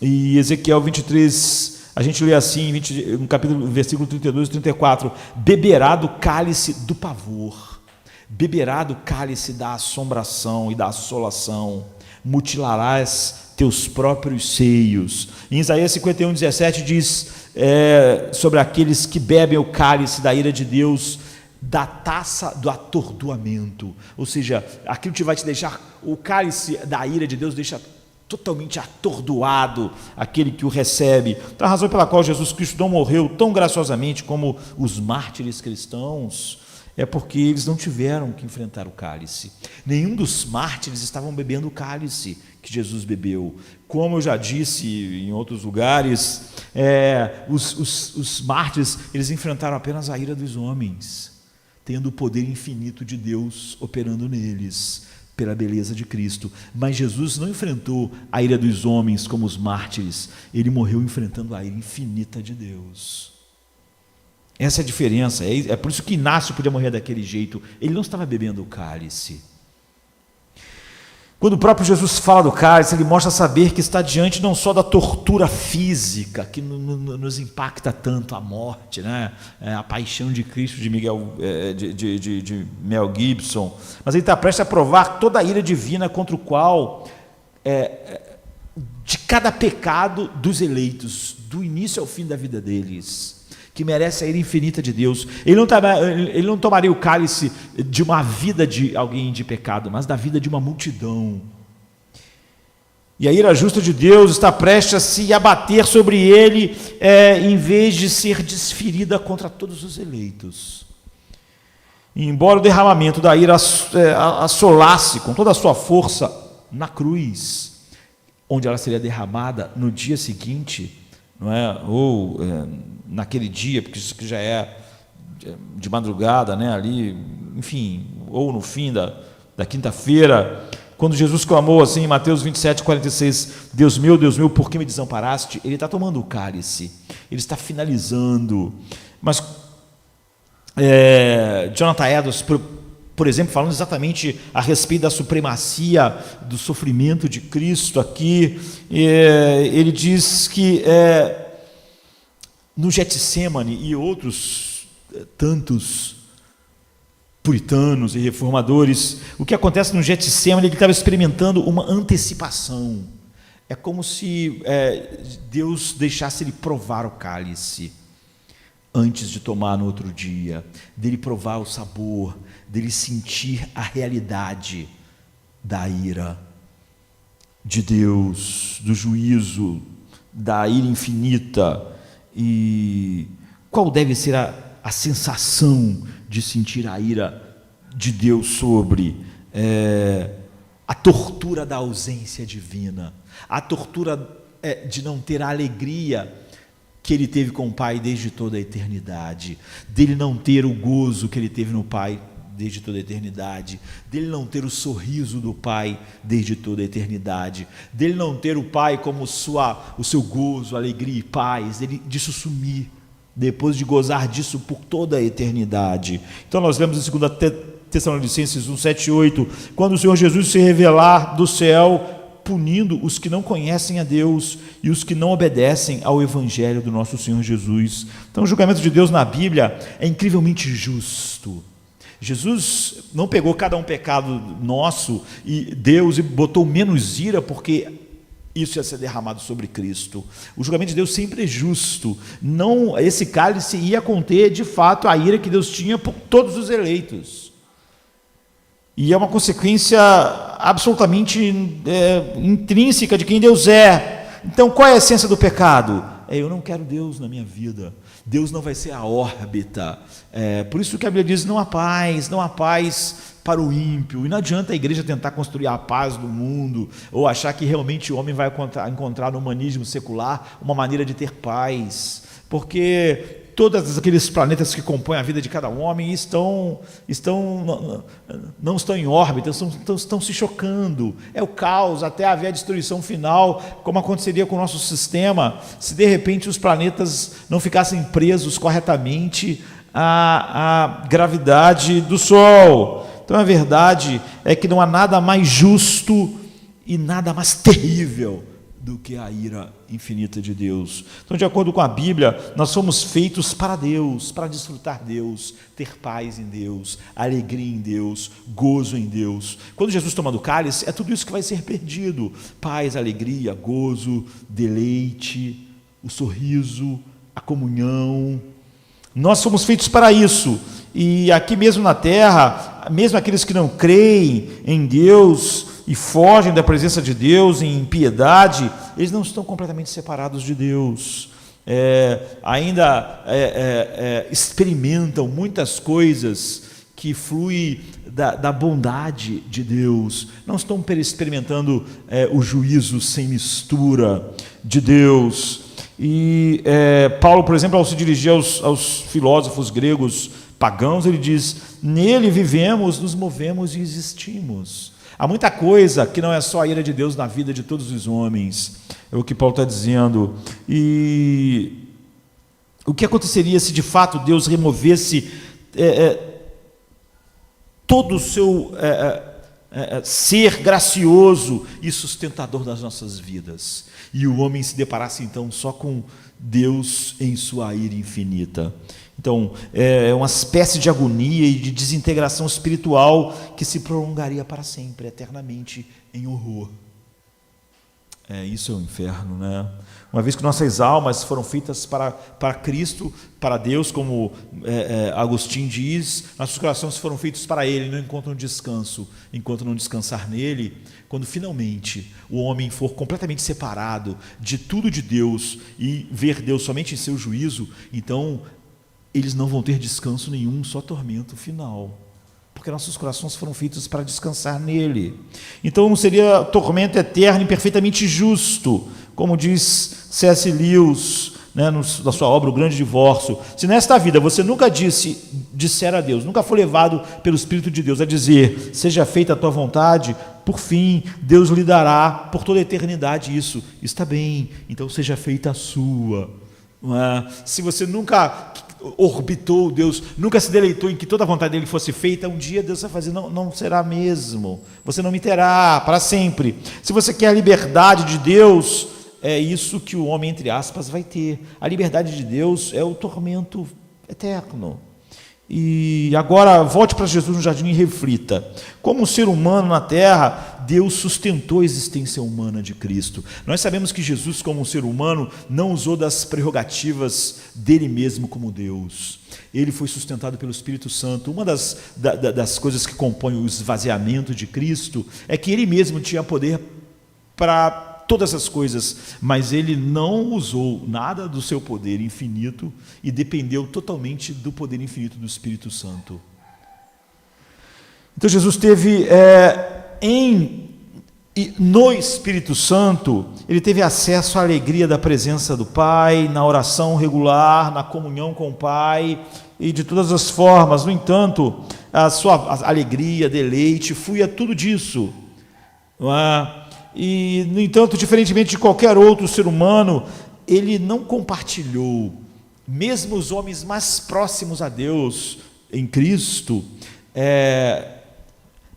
A: E Ezequiel 23, a gente lê assim, no capítulo, versículo 32 e 34, beberá do cálice do pavor, beberá do cálice da assombração e da assolação, mutilarás teus próprios seios. Em Isaías 51, 17 diz sobre aqueles que bebem o cálice da ira de Deus, da taça do atordoamento, ou seja, aquilo que vai te deixar, o cálice da ira de Deus deixa totalmente atordoado aquele que o recebe. Então, a razão pela qual Jesus Cristo não morreu tão graciosamente como os mártires cristãos é porque eles não tiveram que enfrentar o cálice. Nenhum dos mártires estavam bebendo o cálice que Jesus bebeu. Como eu já disse em outros lugares, os mártires, eles enfrentaram apenas a ira dos homens, tendo o poder infinito de Deus operando neles, pela beleza de Cristo. Mas Jesus não enfrentou a ira dos homens como os mártires, ele morreu enfrentando a ira infinita de Deus. Essa é a diferença. É por isso que Inácio podia morrer daquele jeito. Ele não estava bebendo o cálice. Quando o próprio Jesus fala do cálice, ele mostra saber que está diante não só da tortura física, que nos impacta tanto, a morte, né? A paixão de Cristo, de Mel Gibson, mas ele está prestes a provar toda a ira divina contra o qual, de cada pecado dos eleitos, do início ao fim da vida deles, que merece a ira infinita de Deus. Ele não tomaria o cálice de uma vida de alguém de pecado, mas da vida de uma multidão. E a ira justa de Deus está prestes a se abater sobre ele, em vez de ser desferida contra todos os eleitos. E embora o derramamento da ira assolasse com toda a sua força na cruz, onde ela seria derramada no dia seguinte, não é? Ou naquele dia, porque isso já é de madrugada, né? Ali, enfim, ou no fim da quinta-feira, quando Jesus clamou assim em Mateus 27:46, Deus meu, por que me desamparaste? Ele está tomando o cálice, ele está finalizando. Mas Jonathan Edwards, por exemplo, falando exatamente a respeito da supremacia do sofrimento de Cristo aqui, ele diz que no Getsemane e outros tantos puritanos e reformadores, o que acontece no Getsemane, ele estava experimentando uma antecipação. É como se Deus deixasse ele provar o cálice antes de tomar no outro dia, dele provar o sabor, dele sentir a realidade da ira de Deus, do juízo, da ira infinita. E qual deve ser a sensação de sentir a ira de Deus sobre a tortura da ausência divina, a tortura de não ter a alegria que ele teve com o Pai desde toda a eternidade, dele não ter o gozo que ele teve no Pai desde toda a eternidade, dele não ter o sorriso do Pai desde toda a eternidade, dele não ter o Pai como o seu gozo, alegria e paz, disso sumir, depois de gozar disso por toda a eternidade. Então nós lemos em 2 Tessalonicenses 1:7-8, quando o Senhor Jesus se revelar do céu, punindo os que não conhecem a Deus e os que não obedecem ao Evangelho do nosso Senhor Jesus. Então o julgamento de Deus na Bíblia é incrivelmente justo. Jesus não pegou cada um pecado nosso e botou menos ira, porque isso ia ser derramado sobre Cristo. O julgamento de Deus sempre é justo. Não, esse cálice ia conter de fato a ira que Deus tinha por todos os eleitos. E é uma consequência absolutamente intrínseca de quem Deus é. Então qual é a essência do pecado? Eu não quero Deus na minha vida. Deus não vai ser a órbita. Por isso que a Bíblia diz, não há paz para o ímpio. E não adianta a igreja tentar construir a paz do mundo, ou achar que realmente o homem vai encontrar no humanismo secular uma maneira de ter paz. Porque todos aqueles planetas que compõem a vida de cada homem não estão em órbita, estão se chocando. É o caos, até haver a destruição final, como aconteceria com o nosso sistema, se de repente os planetas não ficassem presos corretamente à gravidade do Sol. Então a verdade é que não há nada mais justo e nada mais terrível do que a ira infinita de Deus. Então, de acordo com a Bíblia, nós somos feitos para Deus, para desfrutar Deus, ter paz em Deus, alegria em Deus, gozo em Deus. Quando Jesus toma do cálice, é tudo isso que vai ser perdido: paz, alegria, gozo, deleite, o sorriso, a comunhão. Nós somos feitos para isso. E aqui mesmo na terra, mesmo aqueles que não creem em Deus e fogem da presença de Deus em impiedade, eles não estão completamente separados de Deus. Ainda experimentam muitas coisas que fluem da bondade de Deus. Não estão experimentando o juízo sem mistura de Deus. E Paulo, por exemplo, ao se dirigir aos filósofos gregos pagãos, ele diz: nele vivemos, nos movemos e existimos. Há muita coisa que não é só a ira de Deus na vida de todos os homens, é o que Paulo está dizendo. E O que aconteceria se de fato Deus removesse todo o seu ser gracioso e sustentador das nossas vidas, e o homem se deparasse então só com Deus em sua ira infinita? Então, é uma espécie de agonia e de desintegração espiritual que se prolongaria para sempre, eternamente, em horror. Isso é o inferno, né? Uma vez que nossas almas foram feitas para Cristo, para Deus, como Agostinho diz, nossos corações foram feitos para Ele, não encontram descanso, enquanto não descansar nele. Quando finalmente o homem for completamente separado de tudo de Deus e ver Deus somente em seu juízo, então eles não vão ter descanso nenhum, só tormento final, porque nossos corações foram feitos para descansar nele. Então seria tormento eterno e perfeitamente justo, como diz C.S. Lewis, né, na sua obra O Grande Divórcio. Se nesta vida você nunca disser a Deus, nunca foi levado pelo Espírito de Deus a dizer, seja feita a tua vontade, por fim, Deus lhe dará por toda a eternidade isso. Está bem, então seja feita a sua. Se você nunca orbitou Deus, nunca se deleitou em que toda a vontade dele fosse feita, um dia Deus vai fazer, não será mesmo, você não me terá para sempre. Se você quer a liberdade de Deus, é isso que o homem, entre aspas, vai ter. A liberdade de Deus é o tormento eterno. E agora volte para Jesus no jardim e reflita. Como um ser humano na terra, Deus sustentou a existência humana de Cristo. Nós sabemos que Jesus, como um ser humano, não usou das prerrogativas dele mesmo como Deus. Ele foi sustentado pelo Espírito Santo. Uma das coisas que compõem o esvaziamento de Cristo é que ele mesmo tinha poder para todas as coisas, mas ele não usou nada do seu poder infinito e dependeu totalmente do poder infinito do Espírito Santo. Então Jesus teve no Espírito Santo, ele teve acesso à alegria da presença do Pai, na oração regular, na comunhão com o Pai e de todas as formas. No entanto, a sua alegria, deleite, fluía tudo disso, não é? E, no entanto, diferentemente de qualquer outro ser humano, ele não compartilhou, mesmo os homens mais próximos a Deus em Cristo,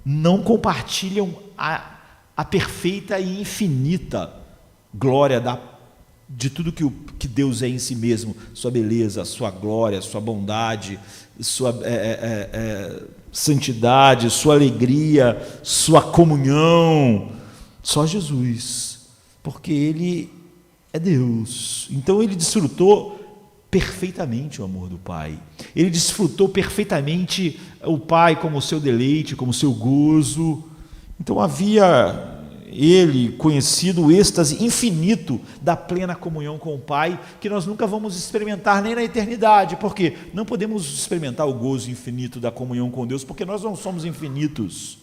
A: não compartilham a perfeita e infinita glória de tudo que Deus é em si mesmo, sua beleza, sua glória, sua bondade, sua santidade, sua alegria, sua comunhão. Só Jesus, porque ele é Deus. Então ele desfrutou perfeitamente o amor do Pai. Ele desfrutou perfeitamente o Pai como seu deleite, como seu gozo. Então havia ele conhecido o êxtase infinito da plena comunhão com o Pai, que nós nunca vamos experimentar nem na eternidade, porque não podemos experimentar o gozo infinito da comunhão com Deus, porque nós não somos infinitos.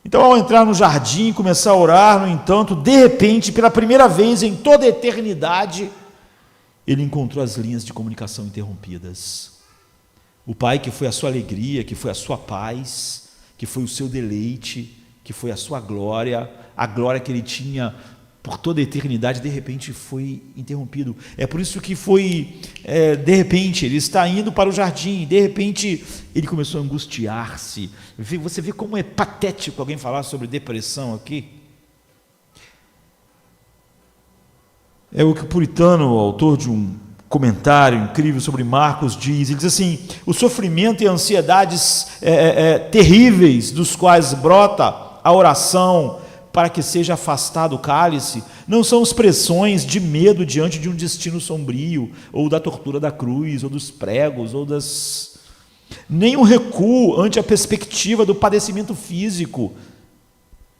A: Então, ao entrar no jardim e começar a orar, no entanto, de repente, pela primeira vez em toda a eternidade, ele encontrou as linhas de comunicação interrompidas. O Pai, que foi a sua alegria, que foi a sua paz, que foi o seu deleite, que foi a sua glória, a glória que ele tinha por toda a eternidade, de repente foi interrompido. É por isso que foi, de repente, ele está indo para o jardim, de repente ele começou a angustiar-se. Você vê como é patético alguém falar sobre depressão aqui? É o que o puritano, autor de um comentário incrível sobre Marcos, diz. Ele diz assim: o sofrimento e ansiedades terríveis dos quais brota a oração para que seja afastado o cálice, não são expressões de medo diante de um destino sombrio, ou da tortura da cruz, ou dos pregos, nem um recuo ante a perspectiva do padecimento físico,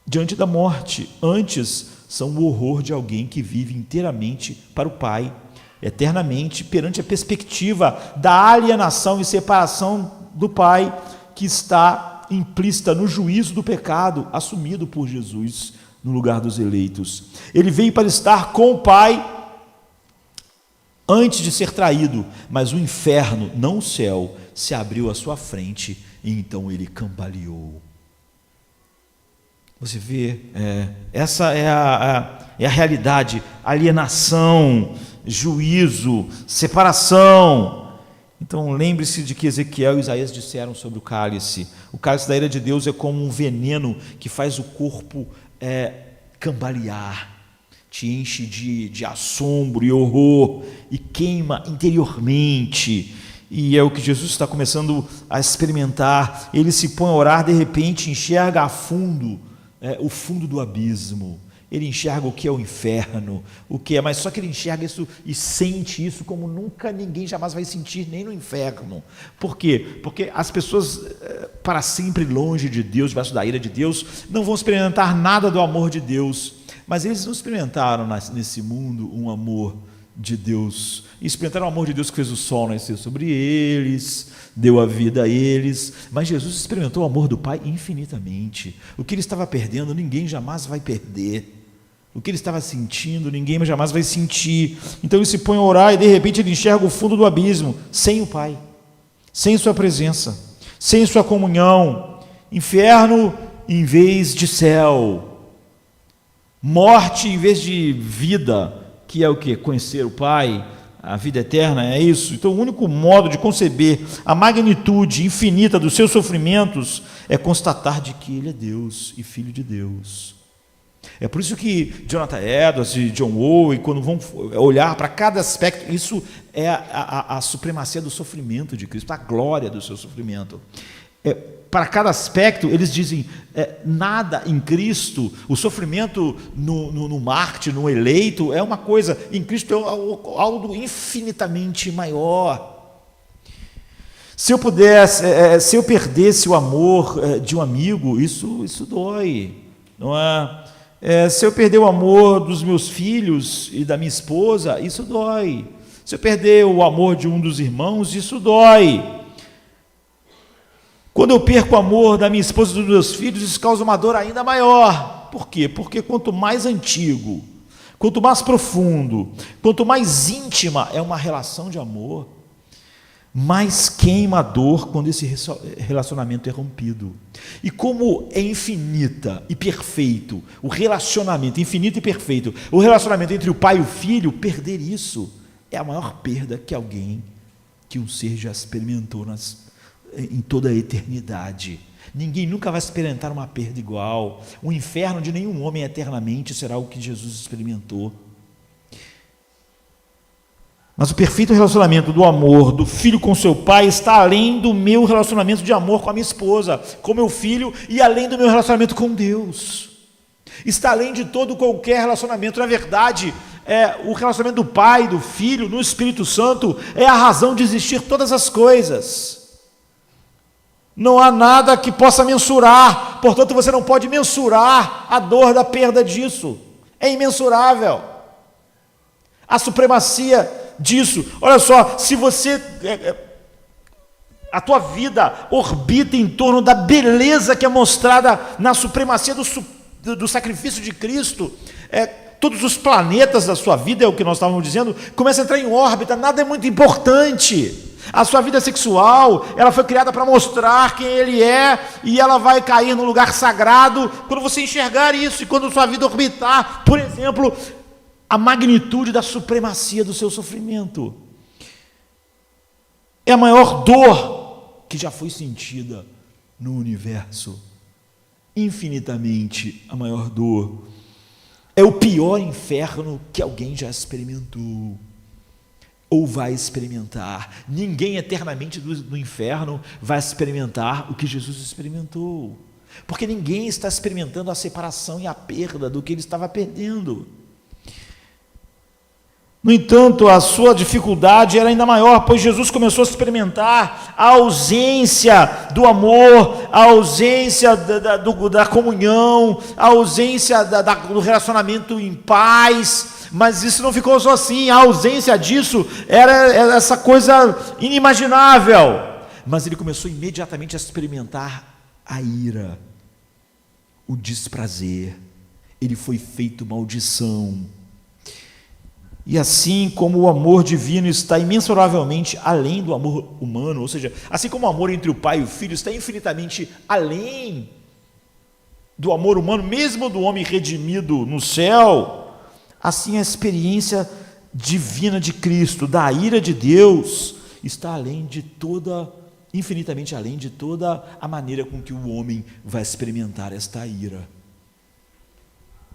A: diante da morte. Antes, são o horror de alguém que vive inteiramente para o Pai, eternamente, perante a perspectiva da alienação e separação do Pai, que está implícita no juízo do pecado, assumido por Jesus no lugar dos eleitos. Ele veio para estar com o Pai antes de ser traído, mas o inferno, não o céu, se abriu à sua frente e então ele cambaleou. Você vê, essa é a realidade: alienação, juízo, separação. Então lembre-se de que Ezequiel e Isaías disseram sobre o cálice. O cálice da ira de Deus é como um veneno que faz o corpo cambalear, te enche de assombro e horror e queima interiormente. E é o que Jesus está começando a experimentar. Ele se põe a orar, de repente enxerga a fundo, o fundo do abismo. Ele enxerga o que é o inferno, mas só que ele enxerga isso e sente isso como nunca ninguém jamais vai sentir, nem no inferno. Por quê? Porque as pessoas, para sempre longe de Deus, debaixo da ira de Deus, não vão experimentar nada do amor de Deus. Mas eles não experimentaram nesse mundo um amor de Deus. Experimentaram o amor de Deus que fez o sol nascer sobre eles, deu a vida a eles. Mas Jesus experimentou o amor do Pai infinitamente. O que ele estava perdendo, ninguém jamais vai perder. O que ele estava sentindo, ninguém jamais vai sentir. Então ele se põe a orar e de repente ele enxerga o fundo do abismo, sem o Pai, sem sua presença, sem sua comunhão. Inferno em vez de céu, morte em vez de vida, que é o que? Conhecer o Pai, a vida eterna, é isso. Então o único modo de conceber a magnitude infinita dos seus sofrimentos é constatar de que ele é Deus e Filho de Deus. É por isso que Jonathan Edwards e John Owen, quando vão olhar para cada aspecto, isso é a supremacia do sofrimento de Cristo, a glória do seu sofrimento. Para cada aspecto, eles dizem, nada em Cristo, o sofrimento no mártir, no eleito, é uma coisa, em Cristo é algo infinitamente maior. Se eu perdesse o amor de um amigo, isso dói, não é? Se eu perder o amor dos meus filhos e da minha esposa, isso dói. Se eu perder o amor de um dos irmãos, isso dói. Quando eu perco o amor da minha esposa e dos meus filhos, isso causa uma dor ainda maior. Por quê? Porque quanto mais antigo, quanto mais profundo, quanto mais íntima é uma relação de amor, mais queima a dor quando esse relacionamento é rompido. E como é infinita e perfeito o relacionamento, infinito e perfeito, o relacionamento entre o pai e o filho, perder isso é a maior perda que um ser já experimentou em toda a eternidade. Ninguém nunca vai experimentar uma perda igual. O inferno de nenhum homem eternamente será o que Jesus experimentou. Mas o perfeito relacionamento do amor do filho com seu pai está além do meu relacionamento de amor com a minha esposa, com meu filho, e além do meu relacionamento com Deus. Está além de todo qualquer relacionamento. Na verdade, o relacionamento do pai, do filho, no Espírito Santo, é a razão de existir todas as coisas. Não há nada que possa mensurar, portanto você não pode mensurar a dor da perda disso. É imensurável. A supremacia disso. Olha só, se você a tua vida orbita em torno da beleza que é mostrada na supremacia do sacrifício de Cristo, todos os planetas da sua vida, é o que nós estávamos dizendo, começam a entrar em órbita, nada é muito importante. A sua vida sexual, ela foi criada para mostrar quem ele é, e ela vai cair no lugar sagrado quando você enxergar isso, e quando sua vida orbitar, por exemplo, a magnitude da supremacia do seu sofrimento. É a maior dor que já foi sentida no universo. Infinitamente a maior dor. É o pior inferno que alguém já experimentou ou vai experimentar. Ninguém eternamente do inferno vai experimentar o que Jesus experimentou, porque ninguém está experimentando a separação e a perda do que ele estava perdendo. No entanto, a sua dificuldade era ainda maior, pois Jesus começou a experimentar a ausência do amor, a ausência da comunhão, a ausência do relacionamento em paz. Mas isso não ficou só assim, a ausência disso era essa coisa inimaginável. Mas ele começou imediatamente a experimentar a ira, o desprazer. Ele foi feito maldição. E assim como o amor divino está imensuravelmente além do amor humano, ou seja, assim como o amor entre o pai e o filho está infinitamente além do amor humano, mesmo do homem redimido no céu, assim a experiência divina de Cristo, da ira de Deus, está além de toda, infinitamente além de toda a maneira com que o homem vai experimentar esta ira.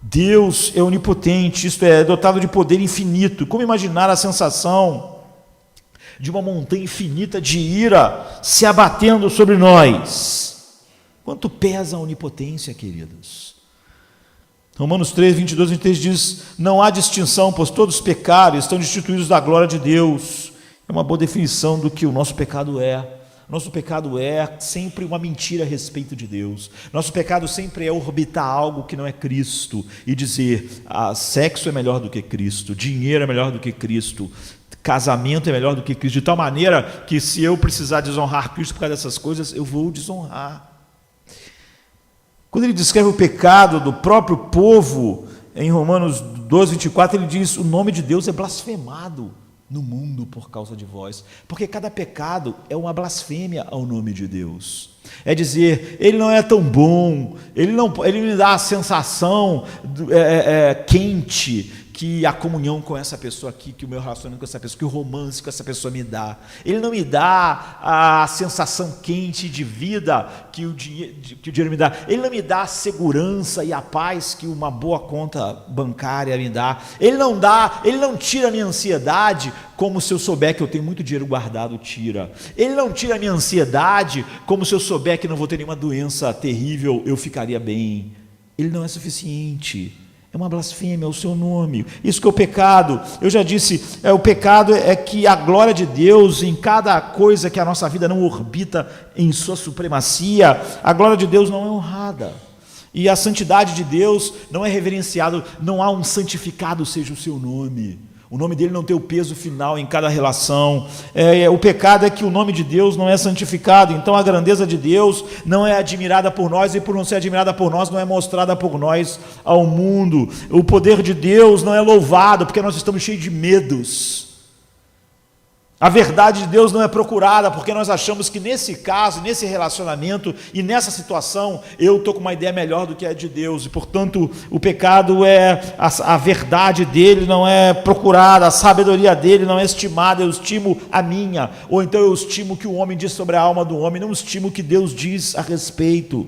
A: Deus é onipotente, isto é, dotado de poder infinito. Como imaginar a sensação de uma montanha infinita de ira se abatendo sobre nós? Quanto pesa a onipotência, queridos? Romanos 3, 22, 23 diz: não há distinção, pois todos os pecados estão destituídos da glória de Deus. É uma boa definição do que o nosso pecado é. Nosso pecado é sempre uma mentira a respeito de Deus. Nosso pecado sempre é orbitar algo que não é Cristo e dizer: sexo é melhor do que Cristo, dinheiro é melhor do que Cristo, casamento é melhor do que Cristo, de tal maneira que se eu precisar desonrar Cristo por causa dessas coisas, eu vou desonrar. Quando ele descreve o pecado do próprio povo, em Romanos 12, 24, ele diz: o nome de Deus é blasfemado no mundo por causa de vós, porque cada pecado é uma blasfêmia ao nome de Deus. É dizer, ele não é tão bom, ele me dá a sensação quente que a comunhão com essa pessoa aqui, que o meu relacionamento com essa pessoa, que o romance com essa pessoa me dá. Ele não me dá a sensação quente de vida que o dinheiro me dá. Ele não me dá a segurança e a paz que uma boa conta bancária me dá. Ele não tira a minha ansiedade como se eu souber que eu tenho muito dinheiro guardado, tira. Ele não tira a minha ansiedade como se eu souber que não vou ter nenhuma doença terrível, eu ficaria bem. Ele não é suficiente. É uma blasfêmia ao seu nome. Isso que é o pecado. Eu já disse, o pecado é que a glória de Deus, em cada coisa que a nossa vida não orbita em sua supremacia, a glória de Deus não é honrada. E a santidade de Deus não é reverenciada, não há um santificado seja o seu nome. O nome dele não tem o peso final em cada relação. O pecado é que o nome de Deus não é santificado. Então a grandeza de Deus não é admirada por nós, e por não ser admirada por nós, não é mostrada por nós ao mundo. O poder de Deus não é louvado, porque nós estamos cheios de medos. A verdade de Deus não é procurada, porque nós achamos que nesse caso, nesse relacionamento e nessa situação, eu estou com uma ideia melhor do que a de Deus, e portanto o pecado a verdade dele não é procurada, a sabedoria dele não é estimada, eu estimo a minha, ou então eu estimo o que o homem diz sobre a alma do homem, não estimo o que Deus diz a respeito.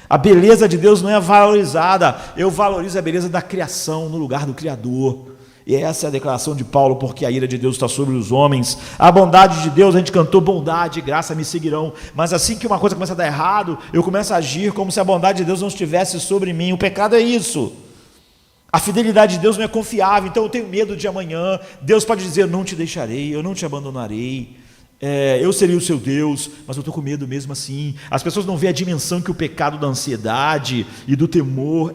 A: A beleza de Deus não é valorizada, eu valorizo a beleza da criação no lugar do Criador. E essa é a declaração de Paulo, porque a ira de Deus está sobre os homens. A bondade de Deus, a gente cantou, bondade e graça me seguirão, mas assim que uma coisa começa a dar errado, eu começo a agir como se a bondade de Deus não estivesse sobre mim. O pecado é isso. A fidelidade de Deus não é confiável, então eu tenho medo de amanhã. Deus pode dizer, eu não te deixarei, eu não te abandonarei, eu seria o seu Deus, mas eu estou com medo mesmo assim. As pessoas não veem a dimensão que o pecado da ansiedade e do temor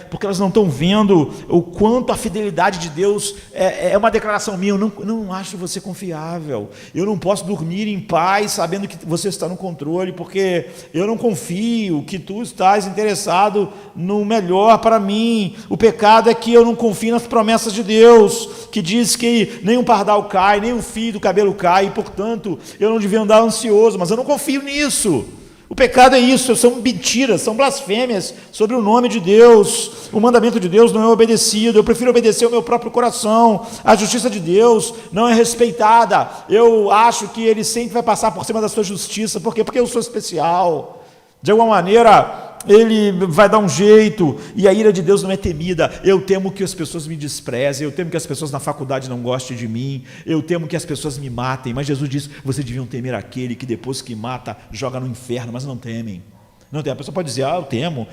A: porque elas não estão vendo o quanto a fidelidade de Deus é uma declaração minha. Eu não acho você confiável, eu não posso dormir em paz sabendo que você está no controle, porque eu não confio que tu estás interessado no melhor para mim. O pecado é que eu não confio nas promessas de Deus, que diz que nem um pardal cai, nem um fio do cabelo cai, e portanto eu não devia andar ansioso, mas eu não confio nisso. O pecado é isso, são mentiras, são blasfêmias sobre o nome de Deus. O mandamento de Deus não é obedecido, eu prefiro obedecer ao meu próprio coração. A justiça de Deus não é respeitada, eu acho que ele sempre vai passar por cima da sua justiça. Por quê? Porque eu sou especial. De alguma maneira ele vai dar um jeito, e a ira de Deus não é temida. Eu temo que as pessoas me desprezem, eu temo que as pessoas na faculdade não gostem de mim, eu temo que as pessoas me matem, mas Jesus diz, vocês deviam temer aquele que depois que mata, joga no inferno, mas não temem. Não tem. A pessoa pode dizer, eu temo,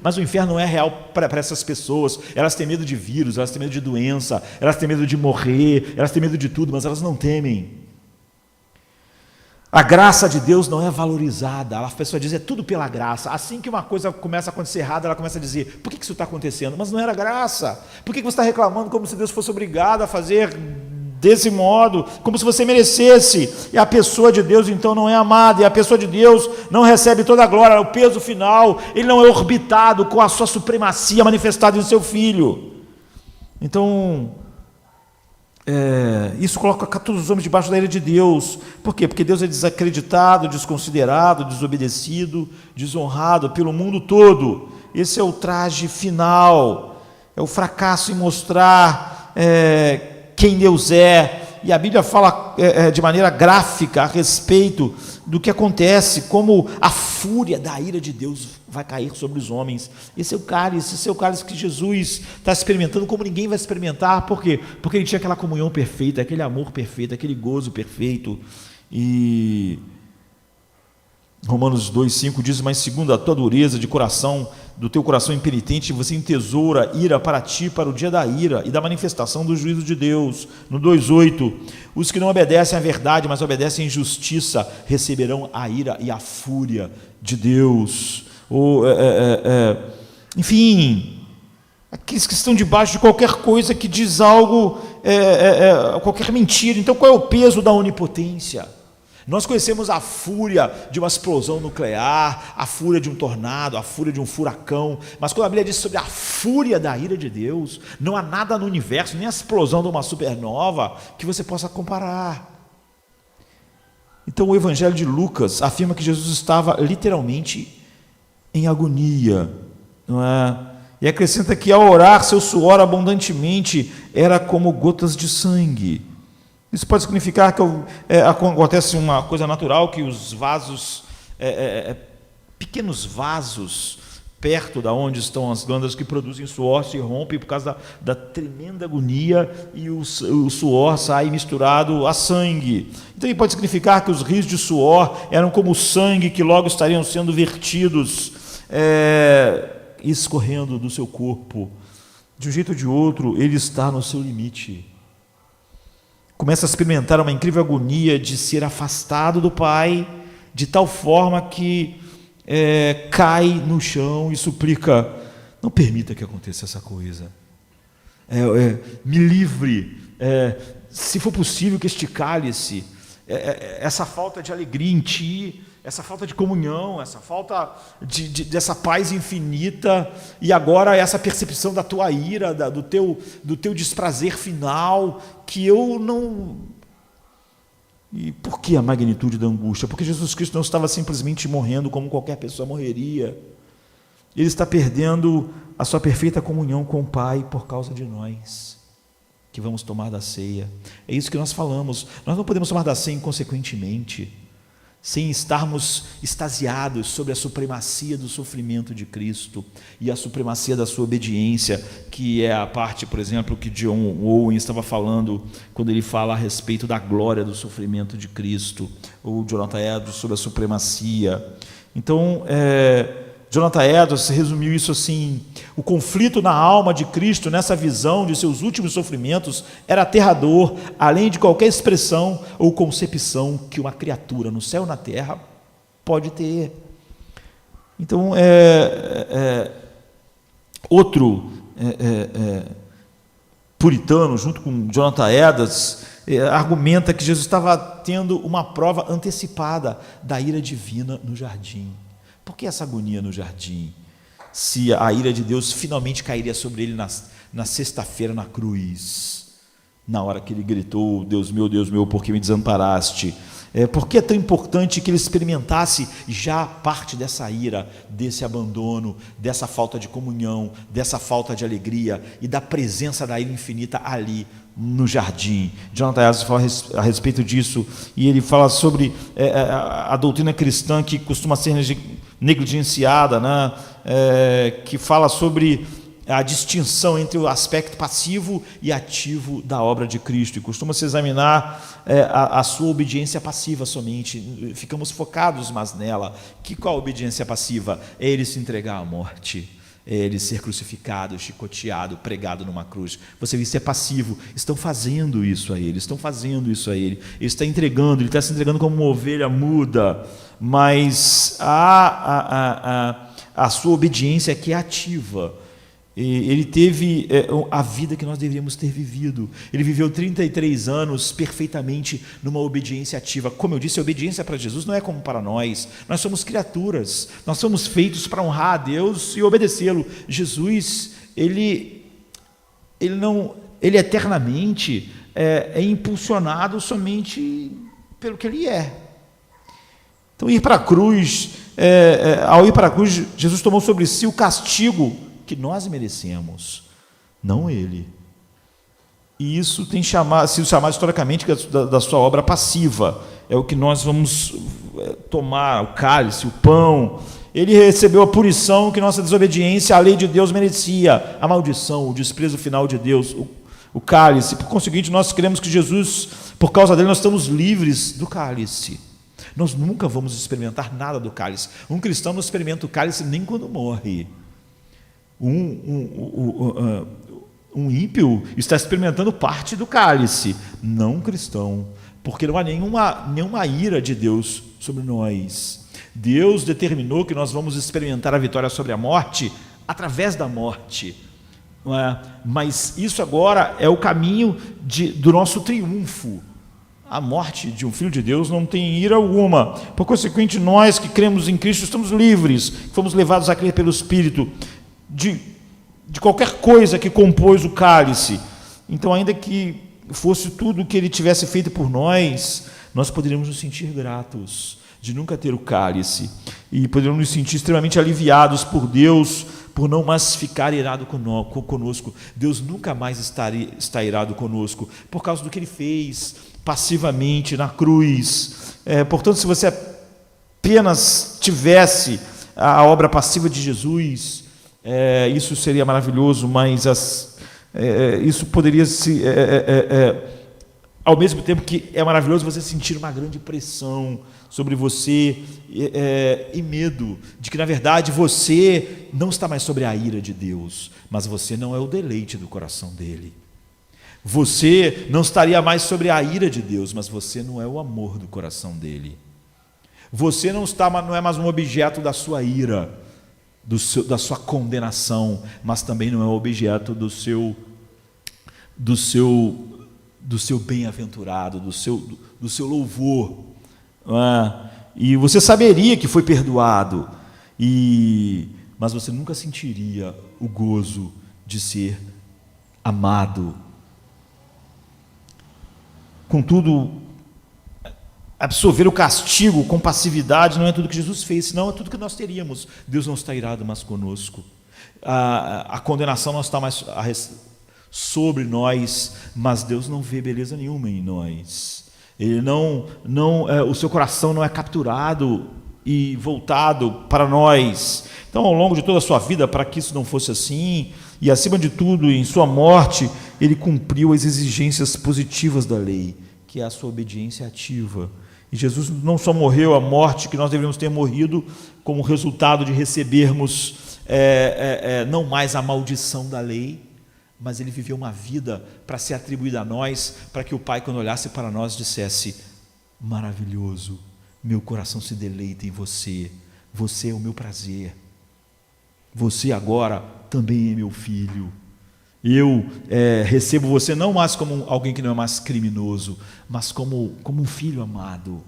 A: mas o inferno não é real para essas pessoas. Elas têm medo de vírus, elas têm medo de doença, elas têm medo de morrer, elas têm medo de tudo, mas elas não temem. A graça de Deus não é valorizada. A pessoa diz, é tudo pela graça. Assim que uma coisa começa a acontecer errada, ela começa a dizer, por que isso está acontecendo? Mas não era graça. Por que você está reclamando como se Deus fosse obrigado a fazer desse modo, como se você merecesse? E a pessoa de Deus então não é amada, e a pessoa de Deus não recebe toda a glória, o peso final, ele não é orbitado com a sua supremacia manifestada em seu Filho. Então, Isso coloca todos os homens debaixo da ira de Deus. Por quê? Porque Deus é desacreditado, desconsiderado, desobedecido, desonrado pelo mundo todo. Esse é o traje final, é o fracasso em mostrar quem Deus é. E a Bíblia fala de maneira gráfica a respeito do que acontece, como a fúria da ira de Deus vai cair sobre os homens. Esse é o cálice que Jesus está experimentando como ninguém vai experimentar. Por quê? Porque ele tinha aquela comunhão perfeita, aquele amor perfeito, aquele gozo perfeito. E Romanos 2,5 diz: mas segundo a tua dureza de coração, do teu coração impenitente, você entesoura ira para ti, para o dia da ira e da manifestação do juízo de Deus. No 2,8, os que não obedecem à verdade, mas obedecem à injustiça, receberão a ira e a fúria de Deus. Enfim, aqueles que estão debaixo de qualquer coisa que diz algo, qualquer mentira. Então, qual é o peso da onipotência? Nós conhecemos a fúria de uma explosão nuclear, a fúria de um tornado, a fúria de um furacão, mas quando a Bíblia diz sobre a fúria da ira de Deus, não há nada no universo, nem a explosão de uma supernova, que você possa comparar. Então o Evangelho de Lucas afirma que Jesus estava literalmente em agonia, não é? E acrescenta que ao orar, seu suor abundantemente era como gotas de sangue. Isso pode significar que acontece uma coisa natural, que os vasos, pequenos vasos, perto da onde estão as glândulas que produzem suor, se rompem por causa da tremenda agonia, e o suor sai misturado a sangue. Então, pode significar que os rios de suor eram como o sangue que logo estariam sendo vertidos, escorrendo do seu corpo. De um jeito ou de outro, ele está no seu limite. Começa a experimentar uma incrível agonia de ser afastado do Pai, de tal forma que cai no chão e suplica: não permita que aconteça essa coisa, me livre, se for possível que este cálice, essa falta de alegria em Ti, essa falta de comunhão, essa falta dessa paz infinita, e agora essa percepção da Tua ira, do teu desprazer final, que eu não... E por que a magnitude da angústia? Porque Jesus Cristo não estava simplesmente morrendo como qualquer pessoa morreria. Ele está perdendo a sua perfeita comunhão com o Pai por causa de nós, que vamos tomar da ceia. É isso que nós falamos. Nós não podemos tomar da ceia inconsequentemente, sem estarmos extasiados sobre a supremacia do sofrimento de Cristo e a supremacia da sua obediência, que é a parte, por exemplo, que John Owen estava falando quando ele fala a respeito da glória do sofrimento de Cristo, ou Jonathan Edwards sobre a supremacia. Então, Jonathan Edwards resumiu isso assim: o conflito na alma de Cristo, nessa visão de seus últimos sofrimentos, era aterrador, além de qualquer expressão ou concepção que uma criatura no céu ou na terra pode ter. Então, outro puritano, junto com Jonathan Edwards, argumenta que Jesus estava tendo uma prova antecipada da ira divina no jardim. Por que essa agonia no jardim, se a ira de Deus finalmente cairia sobre ele na sexta-feira na cruz, na hora que ele gritou: Deus meu, por que me desamparaste? Por que é tão importante que ele experimentasse já parte dessa ira, desse abandono, dessa falta de comunhão, dessa falta de alegria e da presença da ira infinita ali no jardim? Jonathan Edwards fala a respeito disso, e ele fala sobre a doutrina cristã que costuma ser negligenciada, né? Que fala sobre a distinção entre o aspecto passivo e ativo da obra de Cristo, e costuma se examinar a sua obediência passiva somente. Ficamos focados mais nela. Qual a obediência passiva? É ele se entregar à morte, é ele ser crucificado, chicoteado, pregado numa cruz. Você vê, isso é passivo. Estão fazendo isso a ele, ele está entregando, ele está se entregando como uma ovelha muda, mas a sua obediência que é ativa. Ele teve a vida que nós deveríamos ter vivido. Ele viveu 33 anos perfeitamente numa obediência ativa. Como eu disse, a obediência para Jesus não é como para nós. Nós somos criaturas, nós somos feitos para honrar a Deus e obedecê-lo. Jesus, ele eternamente é impulsionado somente pelo que ele é. Então, ir para a cruz, ao ir para a cruz, Jesus tomou sobre si o castigo que nós merecemos, não ele. E isso tem sido chamado historicamente da sua obra passiva. É o que nós vamos tomar, o cálice, o pão. Ele recebeu a punição que nossa desobediência à lei de Deus merecia, a maldição, o desprezo final de Deus, o cálice. Por conseguinte, nós cremos que Jesus, por causa dele, nós estamos livres do cálice. Nós nunca vamos experimentar nada do cálice. Um cristão não experimenta o cálice nem quando morre. Um ímpio está experimentando parte do cálice, não um cristão, porque não há nenhuma ira de Deus sobre nós. Deus determinou que nós vamos experimentar a vitória sobre a morte através da morte, não é? Mas isso agora é o caminho do nosso triunfo. A morte de um filho de Deus não tem ira alguma. Por consequente, nós que cremos em Cristo estamos livres, fomos levados a crer pelo Espírito de qualquer coisa que compôs o cálice. Então, ainda que fosse tudo o que ele tivesse feito por nós poderíamos nos sentir gratos de nunca ter o cálice, e poderíamos nos sentir extremamente aliviados por Deus, por não mais ficar irado conosco. Deus nunca mais está irado conosco, por causa do que ele fez passivamente na cruz. Portanto, se você apenas tivesse a obra passiva de Jesus, isso seria maravilhoso, mas isso poderia se... ao mesmo tempo que é maravilhoso você sentir uma grande pressão sobre você e medo de que, na verdade, você não está mais sobre a ira de Deus, mas você não é o deleite do coração dele. Você não estaria mais sobre a ira de Deus, mas você não é o amor do coração dele. Você não é mais um objeto da sua ira, da sua condenação, mas também não é o objeto do seu bem-aventurado, do seu louvor. E você saberia que foi perdoado, mas você nunca sentiria o gozo de ser amado. Contudo, absorver o castigo com passividade não é tudo que Jesus fez, senão é tudo que nós teríamos. Deus não está irado mais conosco. A condenação não está mais sobre nós, mas Deus não vê beleza nenhuma em nós. Ele o seu coração não é capturado e voltado para nós. Então, ao longo de toda a sua vida, para que isso não fosse assim, e acima de tudo, em sua morte, ele cumpriu as exigências positivas da lei, que é a sua obediência ativa. E Jesus não só morreu a morte que nós deveríamos ter morrido, como resultado de recebermos não mais a maldição da lei, mas ele viveu uma vida para ser atribuída a nós, para que o Pai, quando olhasse para nós, dissesse: maravilhoso, meu coração se deleita em você, você é o meu prazer, você agora também é meu filho. Eu recebo você não mais como alguém que não é mais criminoso, mas como um filho amado.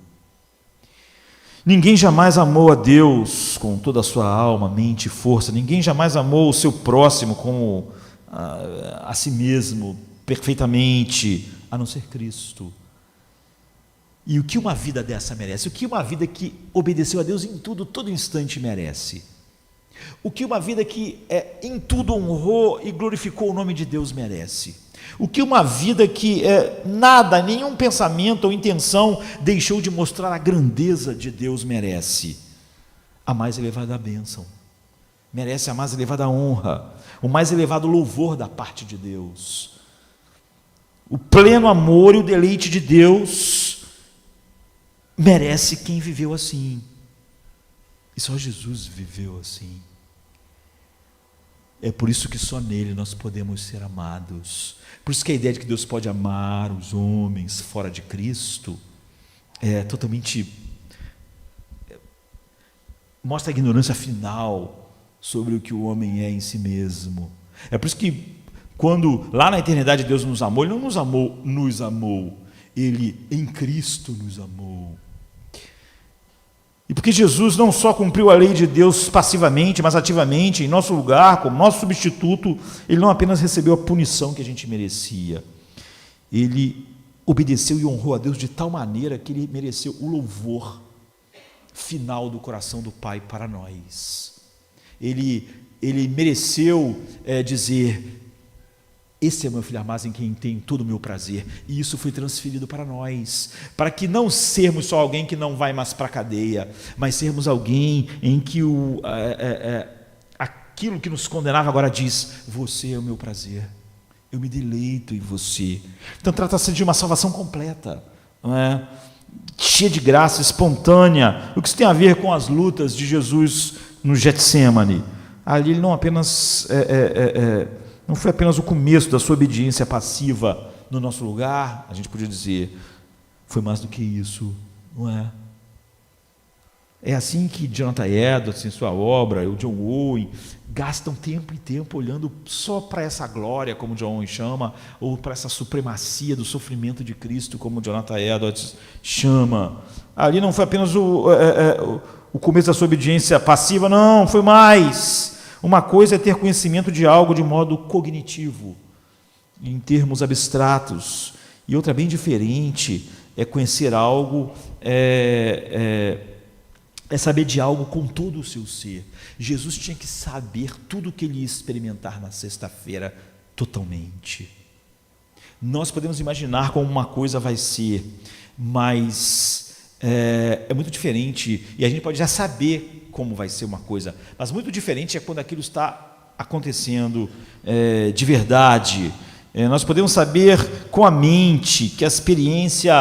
A: Ninguém jamais amou a Deus com toda a sua alma, mente e força. Ninguém jamais amou o seu próximo como a si mesmo perfeitamente, a não ser Cristo. E o que uma vida dessa merece? O que uma vida que obedeceu a Deus em tudo, todo instante merece? O que uma vida que em tudo honrou e glorificou o nome de Deus merece? O que uma vida que nada, nenhum pensamento ou intenção deixou de mostrar a grandeza de Deus merece? A mais elevada bênção, merece a mais elevada honra, o mais elevado louvor da parte de Deus, o pleno amor e o deleite de Deus merece quem viveu assim. E só Jesus viveu assim. É por isso que só nele nós podemos ser amados. Por isso que a ideia de que Deus pode amar os homens fora de Cristo é totalmente... mostra a ignorância final sobre o que o homem é em si mesmo. É por isso que quando lá na eternidade Deus nos amou, Ele não nos amou, Ele em Cristo nos amou. E porque Jesus não só cumpriu a lei de Deus passivamente, mas ativamente, em nosso lugar, como nosso substituto, Ele não apenas recebeu a punição que a gente merecia, ele obedeceu e honrou a Deus de tal maneira que ele mereceu o louvor final do coração do Pai para nós. Ele mereceu dizer: esse é meu filho amado em quem tem todo o meu prazer. E isso foi transferido para nós, para que não sermos só alguém que não vai mais para a cadeia, mas sermos alguém em que aquilo que nos condenava agora diz: você é o meu prazer, eu me deleito em você. Então trata-se de uma salvação completa, não é? Cheia de graça, espontânea. O que isso tem a ver com as lutas de Jesus no Getsemane? Ali ele não foi apenas o começo da sua obediência passiva no nosso lugar, a gente podia dizer, foi mais do que isso, não é? É assim que Jonathan Edwards, em sua obra, o John Owen, gastam tempo e tempo olhando só para essa glória, como John Owen chama, ou para essa supremacia do sofrimento de Cristo, como Jonathan Edwards chama. Ali não foi apenas o começo da sua obediência passiva, não, foi mais. Uma coisa é ter conhecimento de algo de modo cognitivo, em termos abstratos, e outra bem diferente é conhecer algo, é saber de algo com todo o seu ser. Jesus tinha que saber tudo o que ele ia experimentar na sexta-feira totalmente. Nós podemos imaginar como uma coisa vai ser, mas é muito diferente, e a gente pode já saber como vai ser uma coisa, mas muito diferente é quando aquilo está acontecendo de verdade. Nós podemos saber com a mente que a experiência,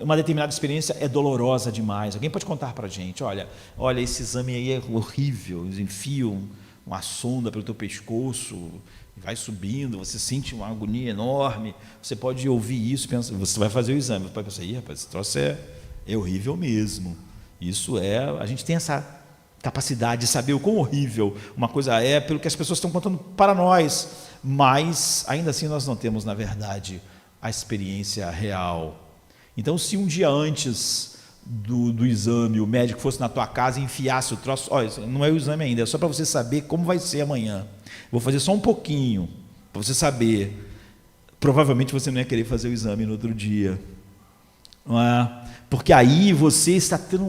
A: uma determinada experiência é dolorosa demais. Alguém pode contar para a gente: olha, esse exame aí é horrível, eles enfiam uma sonda pelo teu pescoço, vai subindo, você sente uma agonia enorme, você pode ouvir isso, pensa, você vai fazer o exame, você pode pensar: rapaz, esse troço é horrível mesmo. Isso a gente tem essa capacidade de saber o quão horrível uma coisa é pelo que as pessoas estão contando para nós, mas ainda assim nós não temos, na verdade, a experiência real. Então, se um dia antes do exame o médico fosse na tua casa e enfiasse o troço, olha, não é o exame ainda, é só para você saber como vai ser amanhã. Vou fazer só um pouquinho para você saber. Provavelmente você não ia querer fazer o exame no outro dia, não é? Porque aí você está tendo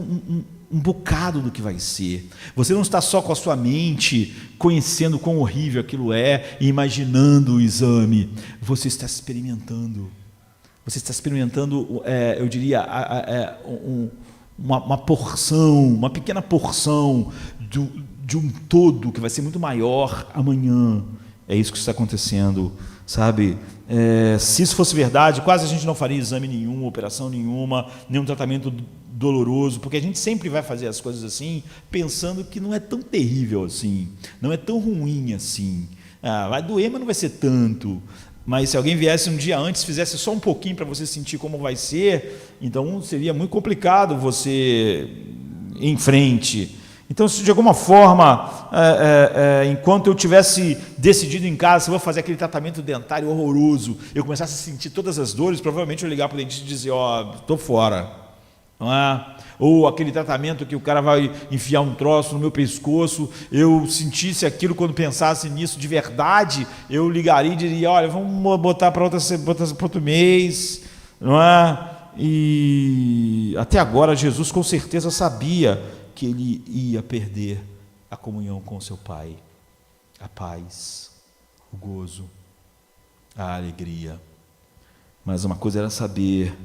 A: um bocado do que vai ser. Você não está só com a sua mente conhecendo quão horrível aquilo é e imaginando o exame. Você está experimentando. Você está experimentando, eu diria, uma porção, uma pequena porção de um todo que vai ser muito maior amanhã. É isso que está acontecendo, sabe? Se isso fosse verdade, quase a gente não faria exame nenhum, operação nenhuma, nenhum tratamento doloroso, porque a gente sempre vai fazer as coisas assim, pensando que não é tão terrível assim, não é tão ruim assim. Vai doer, mas não vai ser tanto. Mas se alguém viesse um dia antes, fizesse só um pouquinho para você sentir como vai ser, então seria muito complicado você ir em frente. Então, se de alguma forma, enquanto eu tivesse decidido em casa se eu vou fazer aquele tratamento dentário horroroso, eu começasse a sentir todas as dores, provavelmente eu ligar para o dentista e dizer: estou fora. Não é? Ou aquele tratamento que o cara vai enfiar um troço no meu pescoço, eu sentisse aquilo quando pensasse nisso de verdade, eu ligaria e diria: olha, vamos botar para outro mês, não é? E até agora Jesus com certeza sabia que ele ia perder a comunhão com seu Pai, a paz, o gozo, a alegria. Mas uma coisa era saber.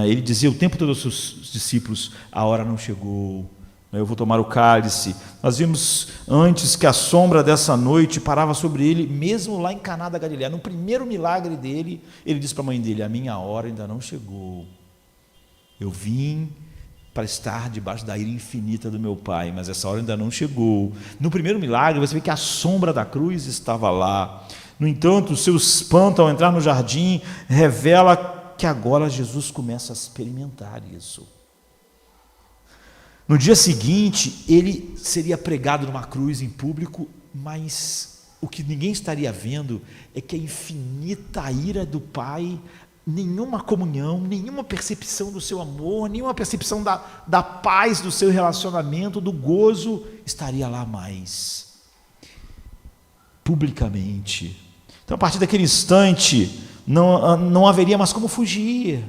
A: Ele dizia o tempo todo aos seus discípulos: a hora não chegou, eu vou tomar o cálice. Nós vimos antes que a sombra dessa noite parava sobre ele, mesmo lá em Caná da Galileia. No primeiro milagre dele, ele disse para a mãe dele: a minha hora ainda não chegou. Eu vim para estar debaixo da ira infinita do meu Pai, mas essa hora ainda não chegou. No primeiro milagre, você vê que a sombra da cruz estava lá. No entanto, o seu espanto ao entrar no jardim revela que agora Jesus começa a experimentar isso. No dia seguinte, ele seria pregado numa cruz em público, mas o que ninguém estaria vendo é que a infinita ira do Pai, nenhuma comunhão, nenhuma percepção do seu amor, nenhuma percepção da paz do seu relacionamento, do gozo, estaria lá mais publicamente. Então, a partir daquele instante, não haveria mais como fugir,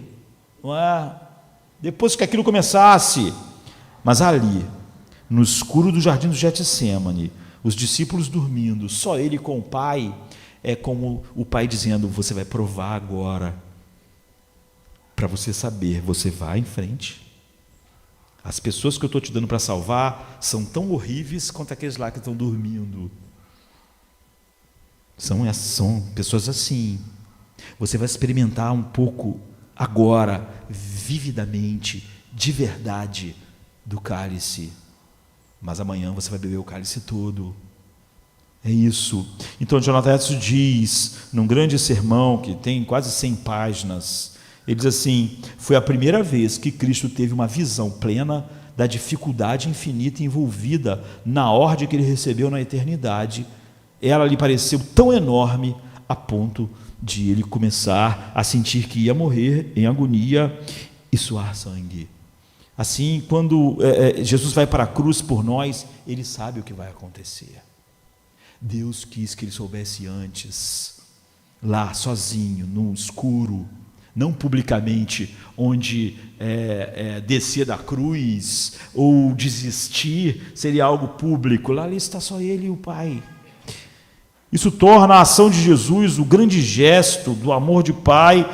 A: não é? Depois que aquilo começasse. Mas ali, no escuro do jardim do Getsêmani, os discípulos dormindo, só ele com o Pai, é como o Pai dizendo: você vai provar agora, para você saber, você vai em frente. As pessoas que eu estou te dando para salvar são tão horríveis quanto aqueles lá que estão dormindo. São pessoas assim. Você vai experimentar um pouco agora, vividamente, de verdade, do cálice. Mas amanhã você vai beber o cálice todo. É isso. Então, Jonathan Edson diz, num grande sermão que tem quase 100 páginas, ele diz assim: foi a primeira vez que Cristo teve uma visão plena da dificuldade infinita envolvida na ordem que ele recebeu na eternidade. Ela lhe pareceu tão enorme a ponto de ele começar a sentir que ia morrer em agonia e suar sangue. Assim, quando Jesus vai para a cruz por nós, ele sabe o que vai acontecer. Deus quis que ele soubesse antes, lá sozinho, no escuro, não publicamente, onde descer da cruz ou desistir seria algo público. Lá ali está só ele e o Pai. Isso torna a ação de Jesus o grande gesto do amor do Pai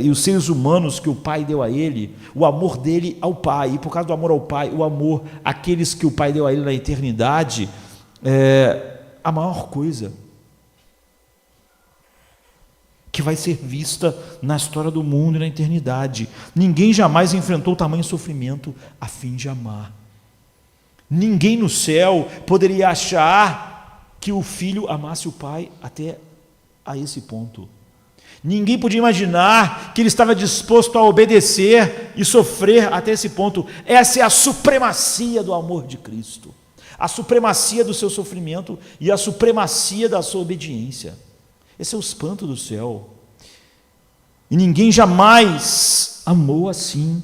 A: e os seres humanos que o Pai deu a ele, o amor dele ao Pai, e por causa do amor ao Pai, o amor àqueles que o Pai deu a ele na eternidade, a maior coisa que vai ser vista na história do mundo e na eternidade. Ninguém jamais enfrentou tamanho sofrimento a fim de amar. Ninguém no céu poderia achar que o filho amasse o pai até a esse ponto. Ninguém podia imaginar que ele estava disposto a obedecer e sofrer até esse ponto. Essa é a supremacia do amor de Cristo, a supremacia do seu sofrimento e a supremacia da sua obediência. Esse é o espanto do céu. E ninguém jamais amou assim,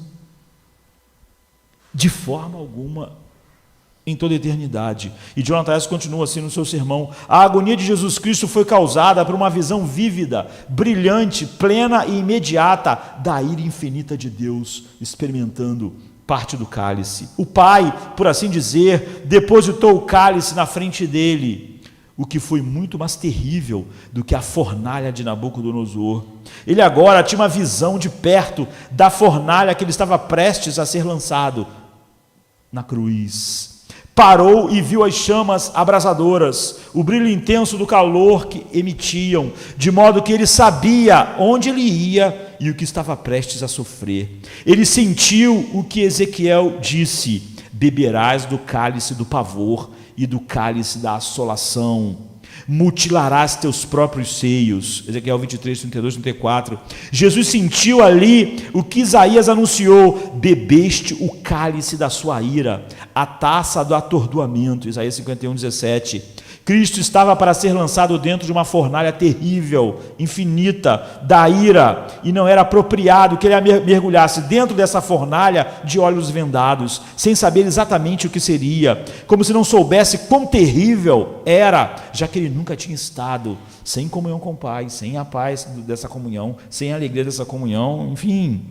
A: de forma alguma, em toda a eternidade. E Jonathan Edson continua assim no seu sermão: a agonia de Jesus Cristo foi causada por uma visão vívida, brilhante, plena e imediata da ira infinita de Deus, experimentando parte do cálice. O Pai, por assim dizer, depositou o cálice na frente dele, o que foi muito mais terrível do que a fornalha de Nabucodonosor. Ele agora tinha uma visão de perto da fornalha que ele estava prestes a ser lançado na cruz. Parou e viu as chamas abrasadoras, o brilho intenso do calor que emitiam, de modo que ele sabia onde ele ia e o que estava prestes a sofrer. Ele sentiu o que Ezequiel disse: beberás do cálice do pavor e do cálice da assolação, mutilarás teus próprios seios. Ezequiel 23, 32, 34. Jesus sentiu ali o que Isaías anunciou: bebeste o cálice da sua ira, a taça do atordoamento. Isaías 51, 17. Cristo estava para ser lançado dentro de uma fornalha terrível, infinita, da ira, e não era apropriado que ele mergulhasse dentro dessa fornalha de olhos vendados, sem saber exatamente o que seria, como se não soubesse quão terrível era, já que ele nunca tinha estado sem comunhão com o Pai, sem a paz dessa comunhão, sem a alegria dessa comunhão, enfim.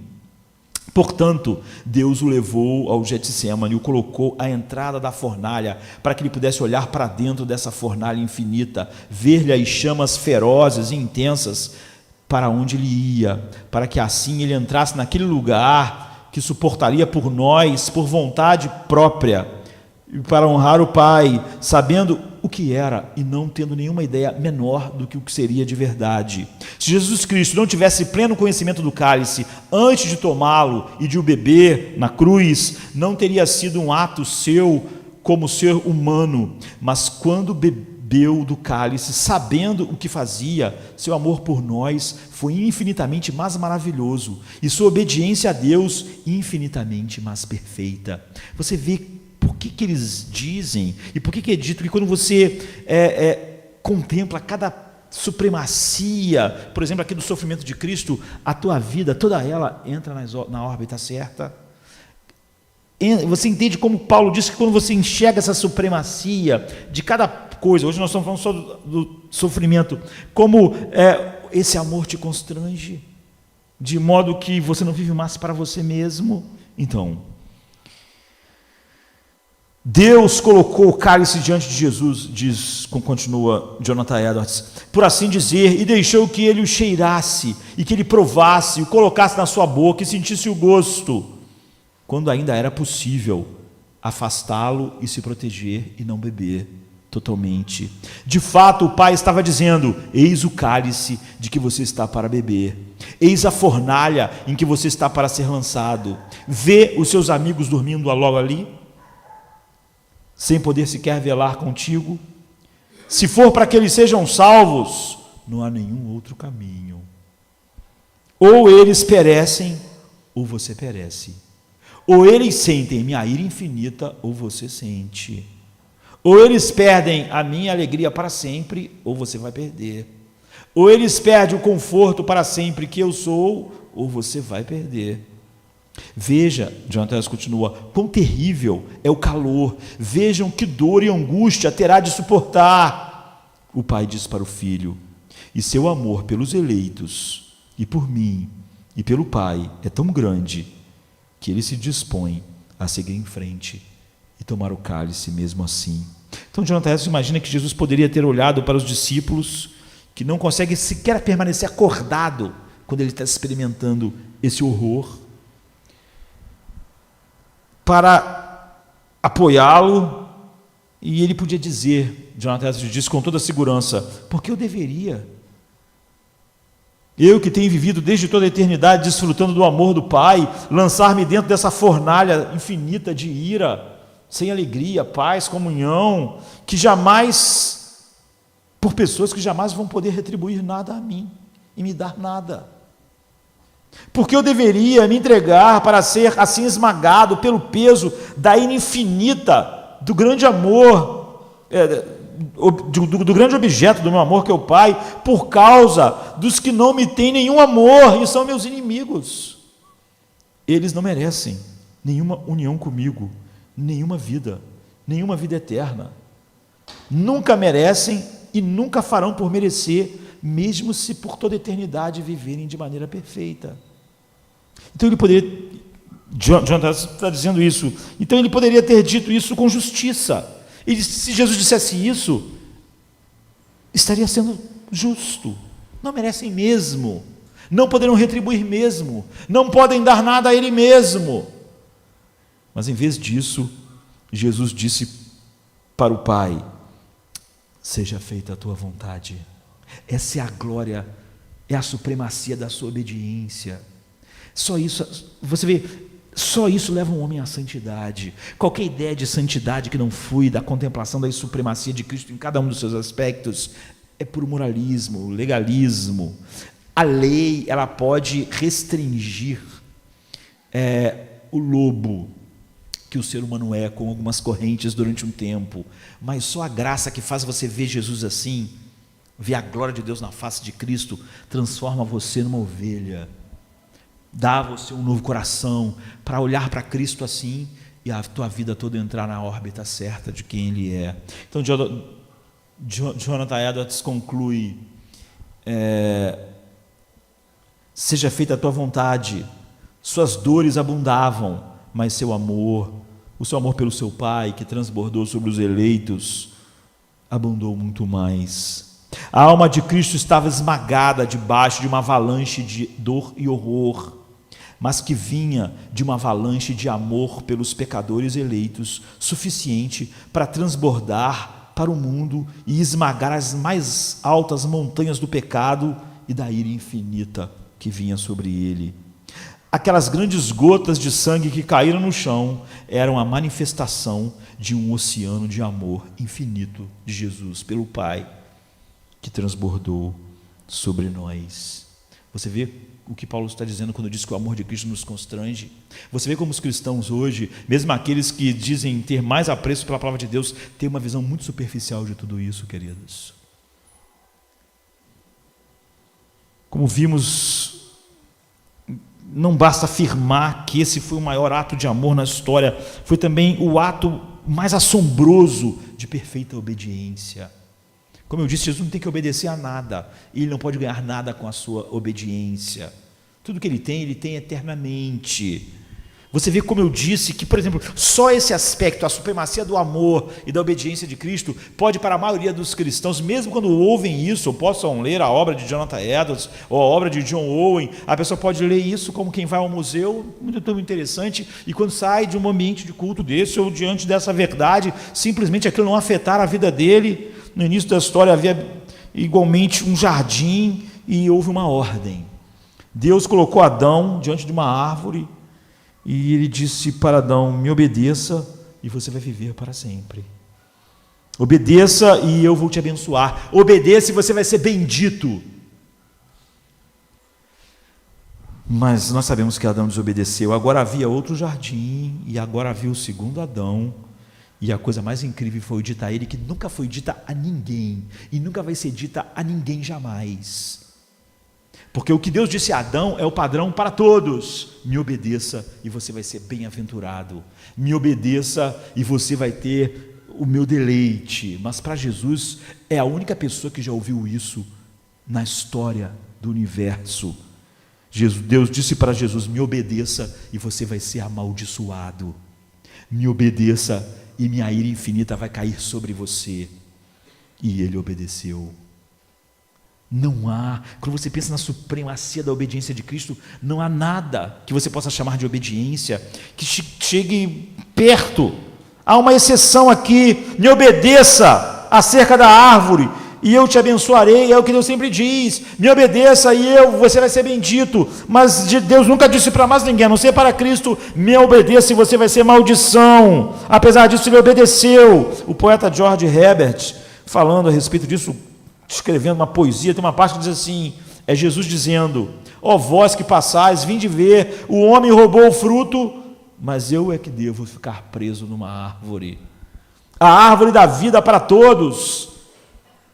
A: Portanto, Deus o levou ao Getsêmani, o colocou à entrada da fornalha, para que ele pudesse olhar para dentro dessa fornalha infinita, ver-lhe as chamas ferozes e intensas para onde ele ia, para que assim ele entrasse naquele lugar que suportaria por nós, por vontade própria, para honrar o Pai, sabendo o que era e não tendo nenhuma ideia menor do que o que seria de verdade. Se Jesus Cristo não tivesse pleno conhecimento do cálice antes de tomá-lo e de o beber na cruz, não teria sido um ato seu como ser humano, mas quando bebeu do cálice, sabendo o que fazia, seu amor por nós foi infinitamente mais maravilhoso e sua obediência a Deus infinitamente mais perfeita. Você vê por que eles dizem, e por que é dito que quando você contempla cada supremacia, por exemplo, aqui do sofrimento de Cristo, a tua vida, toda ela entra na órbita certa. Você entende como Paulo diz que quando você enxerga essa supremacia de cada coisa, hoje nós estamos falando só do sofrimento, como esse amor te constrange, de modo que você não vive mais para você mesmo. Então, Deus colocou o cálice diante de Jesus, continua Jonathan Edwards, por assim dizer, e deixou que ele o cheirasse, e que ele provasse, o colocasse na sua boca e sentisse o gosto, quando ainda era possível afastá-lo e se proteger e não beber totalmente. De fato, o Pai estava dizendo: eis o cálice de que você está para beber, eis a fornalha em que você está para ser lançado. Vê os seus amigos dormindo logo ali, sem poder sequer velar contigo. Se for para que eles sejam salvos, não há nenhum outro caminho. Ou eles perecem, ou você perece. Ou eles sentem minha ira infinita, ou você sente. Ou eles perdem a minha alegria para sempre, ou você vai perder. Ou eles perdem o conforto para sempre que eu sou, ou você vai perder. Veja, Jonathan continua, quão terrível é o calor, vejam que dor e angústia terá de suportar. O pai diz para o filho, e seu amor pelos eleitos, e por mim, e pelo pai, é tão grande, que ele se dispõe a seguir em frente, e tomar o cálice mesmo assim. Então, Jonathan imagina que Jesus poderia ter olhado para os discípulos, que não conseguem sequer permanecer acordado, quando ele está experimentando esse horror, para apoiá-lo, e ele podia dizer, Jonathan disse com toda segurança, porque eu deveria, eu que tenho vivido desde toda a eternidade desfrutando do amor do Pai, lançar-me dentro dessa fornalha infinita de ira, sem alegria, paz, comunhão, que jamais, por pessoas que jamais vão poder retribuir nada a mim, e me dar nada. Porque eu deveria me entregar para ser assim esmagado pelo peso da ira infinita, do grande amor, do grande objeto do meu amor, que é o Pai, por causa dos que não me têm nenhum amor e são meus inimigos. Eles não merecem nenhuma união comigo, nenhuma vida eterna. Nunca merecem e nunca farão por merecer, mesmo se por toda a eternidade viverem de maneira perfeita. Então ele poderia, John está dizendo isso, então ele poderia ter dito isso com justiça. E se Jesus dissesse isso, estaria sendo justo. Não merecem mesmo, não poderão retribuir mesmo, não podem dar nada a ele mesmo. Mas em vez disso, Jesus disse para o Pai: seja feita a tua vontade. Essa é a glória, é a supremacia da sua obediência. Só isso, você vê, só isso leva um homem à santidade. Qualquer ideia de santidade que não flui da contemplação da supremacia de Cristo em cada um dos seus aspectos é puro moralismo, legalismo. A lei, ela pode restringir o lobo que o ser humano é com algumas correntes durante um tempo, mas só a graça que faz você ver Jesus assim, ver a glória de Deus na face de Cristo, transforma você numa ovelha, dá a você um novo coração, para olhar para Cristo assim, e a tua vida toda entrar na órbita certa de quem Ele é. Então, Jonathan Edwards conclui, seja feita a tua vontade, suas dores abundavam, mas seu amor, o seu amor pelo seu Pai, que transbordou sobre os eleitos, abundou muito mais. A alma de Cristo estava esmagada debaixo de uma avalanche de dor e horror, mas que vinha de uma avalanche de amor pelos pecadores eleitos, suficiente para transbordar para o mundo e esmagar as mais altas montanhas do pecado e da ira infinita que vinha sobre ele. Aquelas grandes gotas de sangue que caíram no chão eram a manifestação de um oceano de amor infinito de Jesus pelo Pai, que transbordou sobre nós. Você vê o que Paulo está dizendo quando diz que o amor de Cristo nos constrange? Você vê como os cristãos hoje, mesmo aqueles que dizem ter mais apreço pela palavra de Deus, têm uma visão muito superficial de tudo isso, queridos. Como vimos, não basta afirmar que esse foi o maior ato de amor na história, foi também o ato mais assombroso de perfeita obediência. Como eu disse, Jesus não tem que obedecer a nada. Ele não pode ganhar nada com a sua obediência. Tudo que ele tem eternamente. Você vê, como eu disse, que, por exemplo, só esse aspecto, a supremacia do amor e da obediência de Cristo, pode, para a maioria dos cristãos, mesmo quando ouvem isso, ou possam ler a obra de Jonathan Edwards, ou a obra de John Owen, a pessoa pode ler isso como quem vai ao museu, muito interessante, e quando sai de um ambiente de culto desse, ou diante dessa verdade, simplesmente aquilo não afetar a vida dele. No início da história havia igualmente um jardim, e houve uma ordem. Deus colocou Adão diante de uma árvore, e ele disse para Adão: me obedeça e você vai viver para sempre. Obedeça e eu vou te abençoar. Obedeça e você vai ser bendito. Mas nós sabemos que Adão desobedeceu. Agora havia outro jardim, e agora havia o segundo Adão. E a coisa mais incrível foi dita a ele, que nunca foi dita a ninguém, e nunca vai ser dita a ninguém jamais. Porque o que Deus disse a Adão é o padrão para todos: me obedeça e você vai ser bem-aventurado, me obedeça e você vai ter o meu deleite. Mas para Jesus é a única pessoa que já ouviu isso na história do universo. Deus disse para Jesus: me obedeça e você vai ser amaldiçoado, me obedeça e minha ira infinita vai cair sobre você. E ele obedeceu. Não há, quando você pensa na supremacia da obediência de Cristo, não há nada que você possa chamar de obediência que chegue perto. Há uma exceção aqui: me obedeça acerca da árvore e eu te abençoarei. É o que Deus sempre diz: me obedeça e você vai ser bendito. Mas Deus nunca disse para mais ninguém, a não ser para Cristo: me obedeça e você vai ser maldição. Apesar disso, ele obedeceu. O poeta George Herbert, falando a respeito disso, escrevendo uma poesia, tem uma parte que diz assim, é Jesus dizendo: ó vós que passais, vinde ver, o homem roubou o fruto, mas eu é que devo ficar preso numa árvore. A árvore da vida para todos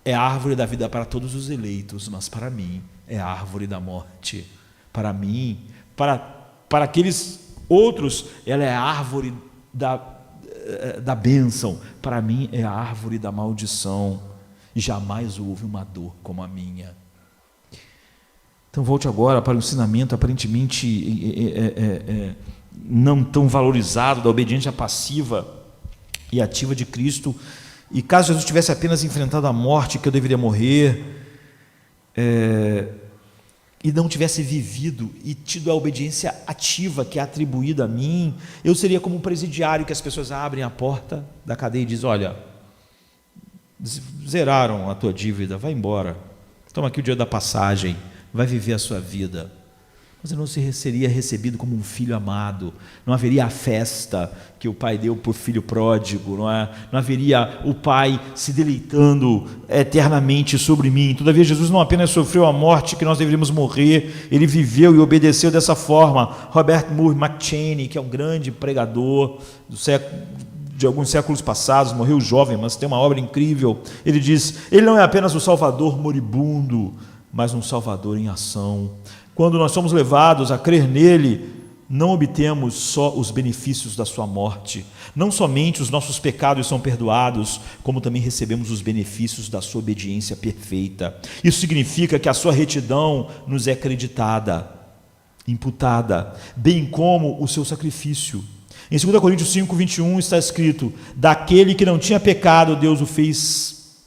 A: é a árvore da vida para todos os eleitos, mas para mim é a árvore da morte. Para mim, para aqueles outros, ela é a árvore da bênção. Para mim é a árvore da maldição. Jamais houve uma dor como a minha. Então volte agora para o ensinamento aparentemente não tão valorizado da obediência passiva e ativa de Cristo. E caso Jesus tivesse apenas enfrentado a morte, que eu deveria morrer, e não tivesse vivido e tido a obediência ativa que é atribuída a mim, eu seria como um presidiário que as pessoas abrem a porta da cadeia e dizem: olha, zeraram a tua dívida, vai embora, toma aqui o dinheiro da passagem, vai viver a sua vida. Você não seria recebido como um filho amado, não haveria a festa que o pai deu por filho pródigo, não haveria o pai se deleitando eternamente sobre mim. Todavia Jesus não apenas sofreu a morte que nós deveríamos morrer, ele viveu e obedeceu dessa forma. Robert Murray McCheyne, que é um grande pregador de alguns séculos passados, morreu jovem, mas tem uma obra incrível, ele diz: ele não é apenas o Salvador moribundo, mas um Salvador em ação. Quando nós somos levados a crer nele, não obtemos só os benefícios da sua morte, não somente os nossos pecados são perdoados, como também recebemos os benefícios da sua obediência perfeita. Isso significa que a sua retidão nos é acreditada, imputada, bem como o seu sacrifício. Em 2 Coríntios 5, 21 está escrito: daquele que não tinha pecado, Deus o fez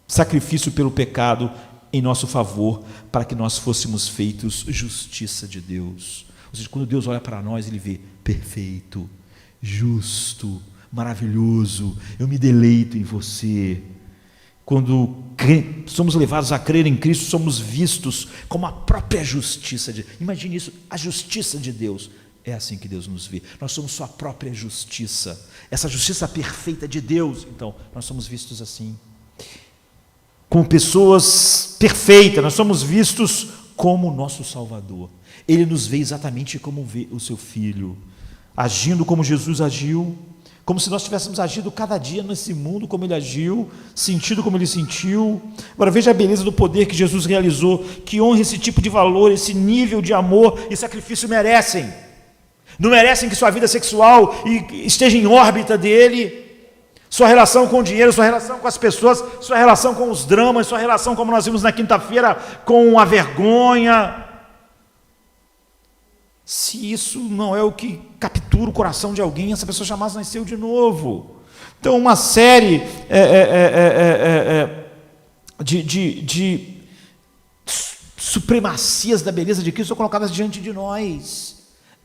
A: sacrifício pelo pecado em nosso favor, para que nós fôssemos feitos justiça de Deus. Ou seja, quando Deus olha para nós, ele vê perfeito, justo, maravilhoso, eu me deleito em você. Quando somos levados a crer em Cristo, somos vistos como a própria justiça de Deus. Imagine isso, a justiça de Deus. É assim que Deus nos vê. Nós somos sua própria justiça, essa justiça perfeita de Deus. Então, nós somos vistos assim, como pessoas perfeitas. Nós somos vistos como nosso Salvador. Ele nos vê exatamente como vê o seu Filho, agindo como Jesus agiu, como se nós tivéssemos agido cada dia nesse mundo como ele agiu, sentido como ele sentiu. Agora veja a beleza do poder que Jesus realizou, que honra esse tipo de valor, esse nível de amor e sacrifício merecem. Não merecem que sua vida sexual esteja em órbita dele, Sua relação com o dinheiro, sua relação com as pessoas, sua relação com os dramas, sua relação, como nós vimos na quinta-feira, com a vergonha. Se isso não é o que captura o coração de alguém, essa pessoa jamais nasceu de novo. Então, uma série de supremacias da beleza de Cristo são colocadas diante de nós.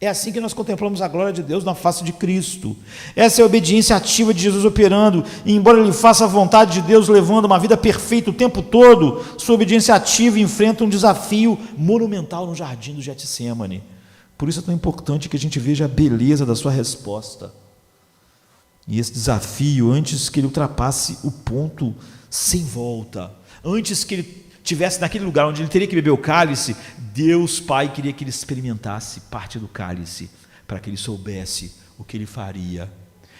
A: É assim que nós contemplamos a glória de Deus na face de Cristo. Essa é a obediência ativa de Jesus operando, e embora ele faça a vontade de Deus, levando uma vida perfeita o tempo todo, sua obediência ativa enfrenta um desafio monumental no jardim do Getsêmani. Por isso é tão importante que a gente veja a beleza da sua resposta. E esse desafio, antes que ele ultrapasse o ponto sem volta, antes que ele estivesse naquele lugar onde ele teria que beber o cálice, Deus Pai queria que ele experimentasse parte do cálice, para que ele soubesse o que ele faria.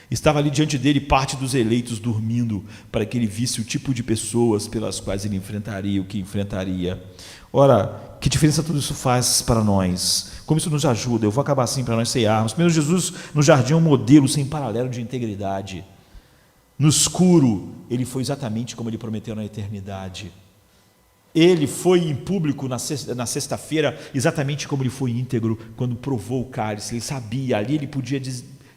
A: Estava ali diante dele parte dos eleitos dormindo, para que ele visse o tipo de pessoas pelas quais ele enfrentaria o que enfrentaria. Ora, que diferença tudo isso faz para nós? Como isso nos ajuda? Eu vou acabar assim para nós cearmos. Primeiro, Jesus no jardim é um modelo sem paralelo de integridade. No escuro, ele foi exatamente como ele prometeu na eternidade. Ele foi em público na sexta-feira exatamente como ele foi íntegro quando provou o cálice. Ele sabia, ali ele podia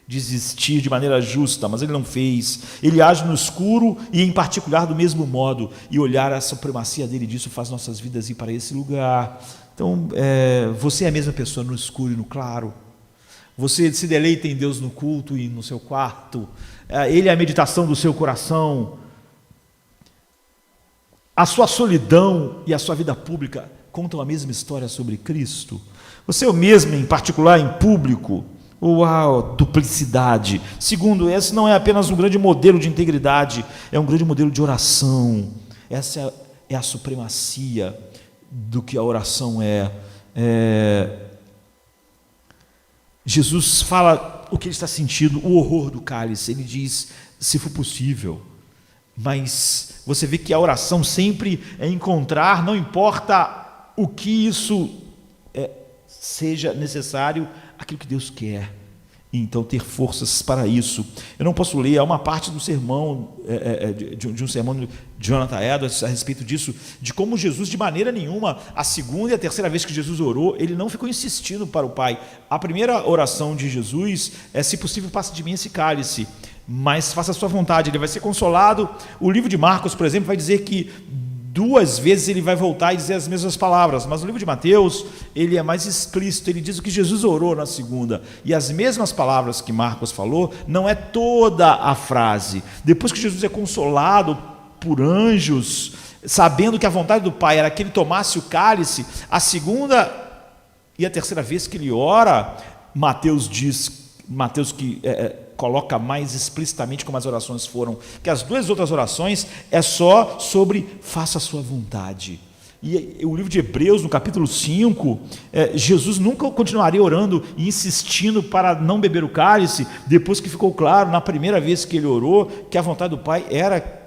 A: desistir de maneira justa, mas ele não fez. Ele age no escuro e em particular do mesmo modo, e olhar a supremacia dele disso faz nossas vidas ir para esse lugar. Então, você é a mesma pessoa no escuro e no claro. Você se deleita em Deus no culto e no seu quarto. Ele é a meditação do seu coração. A sua solidão e a sua vida pública contam a mesma história sobre Cristo. Você é o mesmo, em particular, em público. Uau, duplicidade. Segundo, esse não é apenas um grande modelo de integridade, é um grande modelo de oração. Essa é a supremacia do que a oração é. Jesus fala o que ele está sentindo, o horror do cálice. Ele diz, se for possível. Mas você vê que a oração sempre é encontrar, não importa o que isso seja necessário, aquilo que Deus quer, e então ter forças para isso. Eu não posso ler, há uma parte do sermão, de um sermão de Jonathan Edwards a respeito disso, de como Jesus, de maneira nenhuma, a segunda e a terceira vez que Jesus orou, ele não ficou insistindo para o Pai. A primeira oração de Jesus é, se possível, passe de mim esse cálice, mas faça a sua vontade. Ele vai ser consolado. O livro de Marcos, por exemplo, vai dizer que 2 vezes ele vai voltar e dizer as mesmas palavras, mas no livro de Mateus ele é mais explícito, ele diz o que Jesus orou na segunda, e as mesmas palavras que Marcos falou, não é toda a frase. Depois que Jesus é consolado por anjos, sabendo que a vontade do Pai era que ele tomasse o cálice, a segunda e a terceira vez que ele ora, Mateus que coloca mais explicitamente como as orações foram, que as 2 outras orações é só sobre faça a sua vontade. E o livro de Hebreus, no capítulo 5, Jesus nunca continuaria orando e insistindo para não beber o cálice, depois que ficou claro, na primeira vez que ele orou, que a vontade do Pai era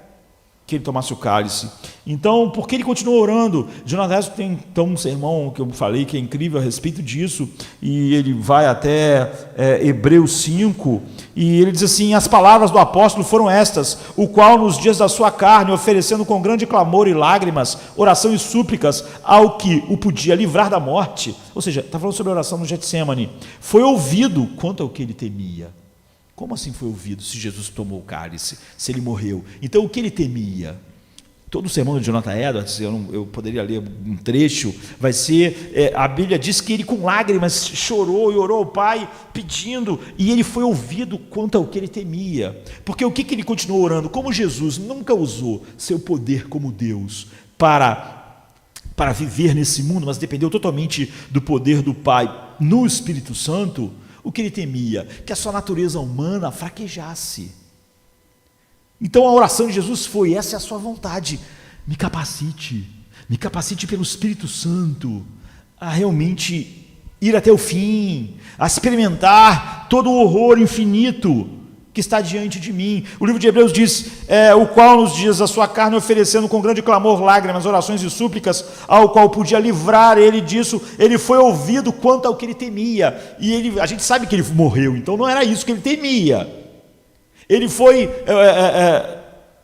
A: que ele tomasse o cálice. Então, por que ele continuou orando? Jonathan tem então um sermão que eu falei que é incrível a respeito disso, e ele vai até Hebreus 5, e ele diz assim, as palavras do apóstolo foram estas, o qual nos dias da sua carne, oferecendo com grande clamor e lágrimas, oração e súplicas, ao que o podia livrar da morte, ou seja, está falando sobre a oração no Getsêmani, foi ouvido quanto ao que ele temia. Como assim foi ouvido se Jesus tomou o cálice, se ele morreu? Então o que ele temia? Todo o sermão de Jonathan Edwards, eu poderia ler um trecho, vai ser, a Bíblia diz que ele com lágrimas chorou e orou ao Pai pedindo, e ele foi ouvido quanto ao que ele temia. Porque o que ele continuou orando? Como Jesus nunca usou seu poder como Deus para viver nesse mundo, mas dependeu totalmente do poder do Pai no Espírito Santo, o que ele temia? Que a sua natureza humana fraquejasse. Então a oração de Jesus foi, essa é a sua vontade, me capacite pelo Espírito Santo a realmente ir até o fim, a experimentar todo o horror infinito que está diante de mim. O livro de Hebreus diz, o qual nos dias da sua carne, oferecendo com grande clamor, lágrimas, orações e súplicas, ao qual podia livrar ele disso, ele foi ouvido quanto ao que ele temia, e a gente sabe que ele morreu, então não era isso que ele temia, Ele foi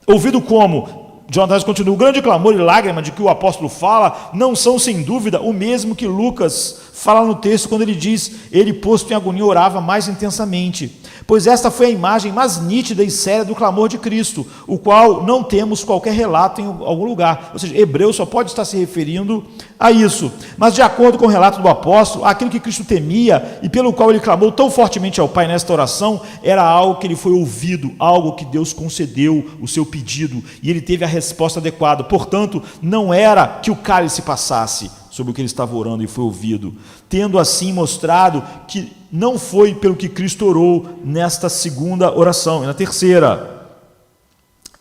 A: ouvido como? Jonathan continua: o grande clamor e lágrima de que o apóstolo fala não são, sem dúvida, o mesmo que Lucas fala no texto quando ele diz: ele, posto em agonia, orava mais intensamente. Pois esta foi a imagem mais nítida e séria do clamor de Cristo, o qual não temos qualquer relato em algum lugar. Ou seja, Hebreus só pode estar se referindo a isso. Mas de acordo com o relato do apóstolo, aquilo que Cristo temia e pelo qual ele clamou tão fortemente ao Pai nesta oração, era algo que ele foi ouvido, algo que Deus concedeu o seu pedido, e ele teve a resposta adequada. Portanto, não era que o cálice passasse sobre o que ele estava orando e foi ouvido, tendo assim mostrado que não foi pelo que Cristo orou nesta segunda oração, e na terceira.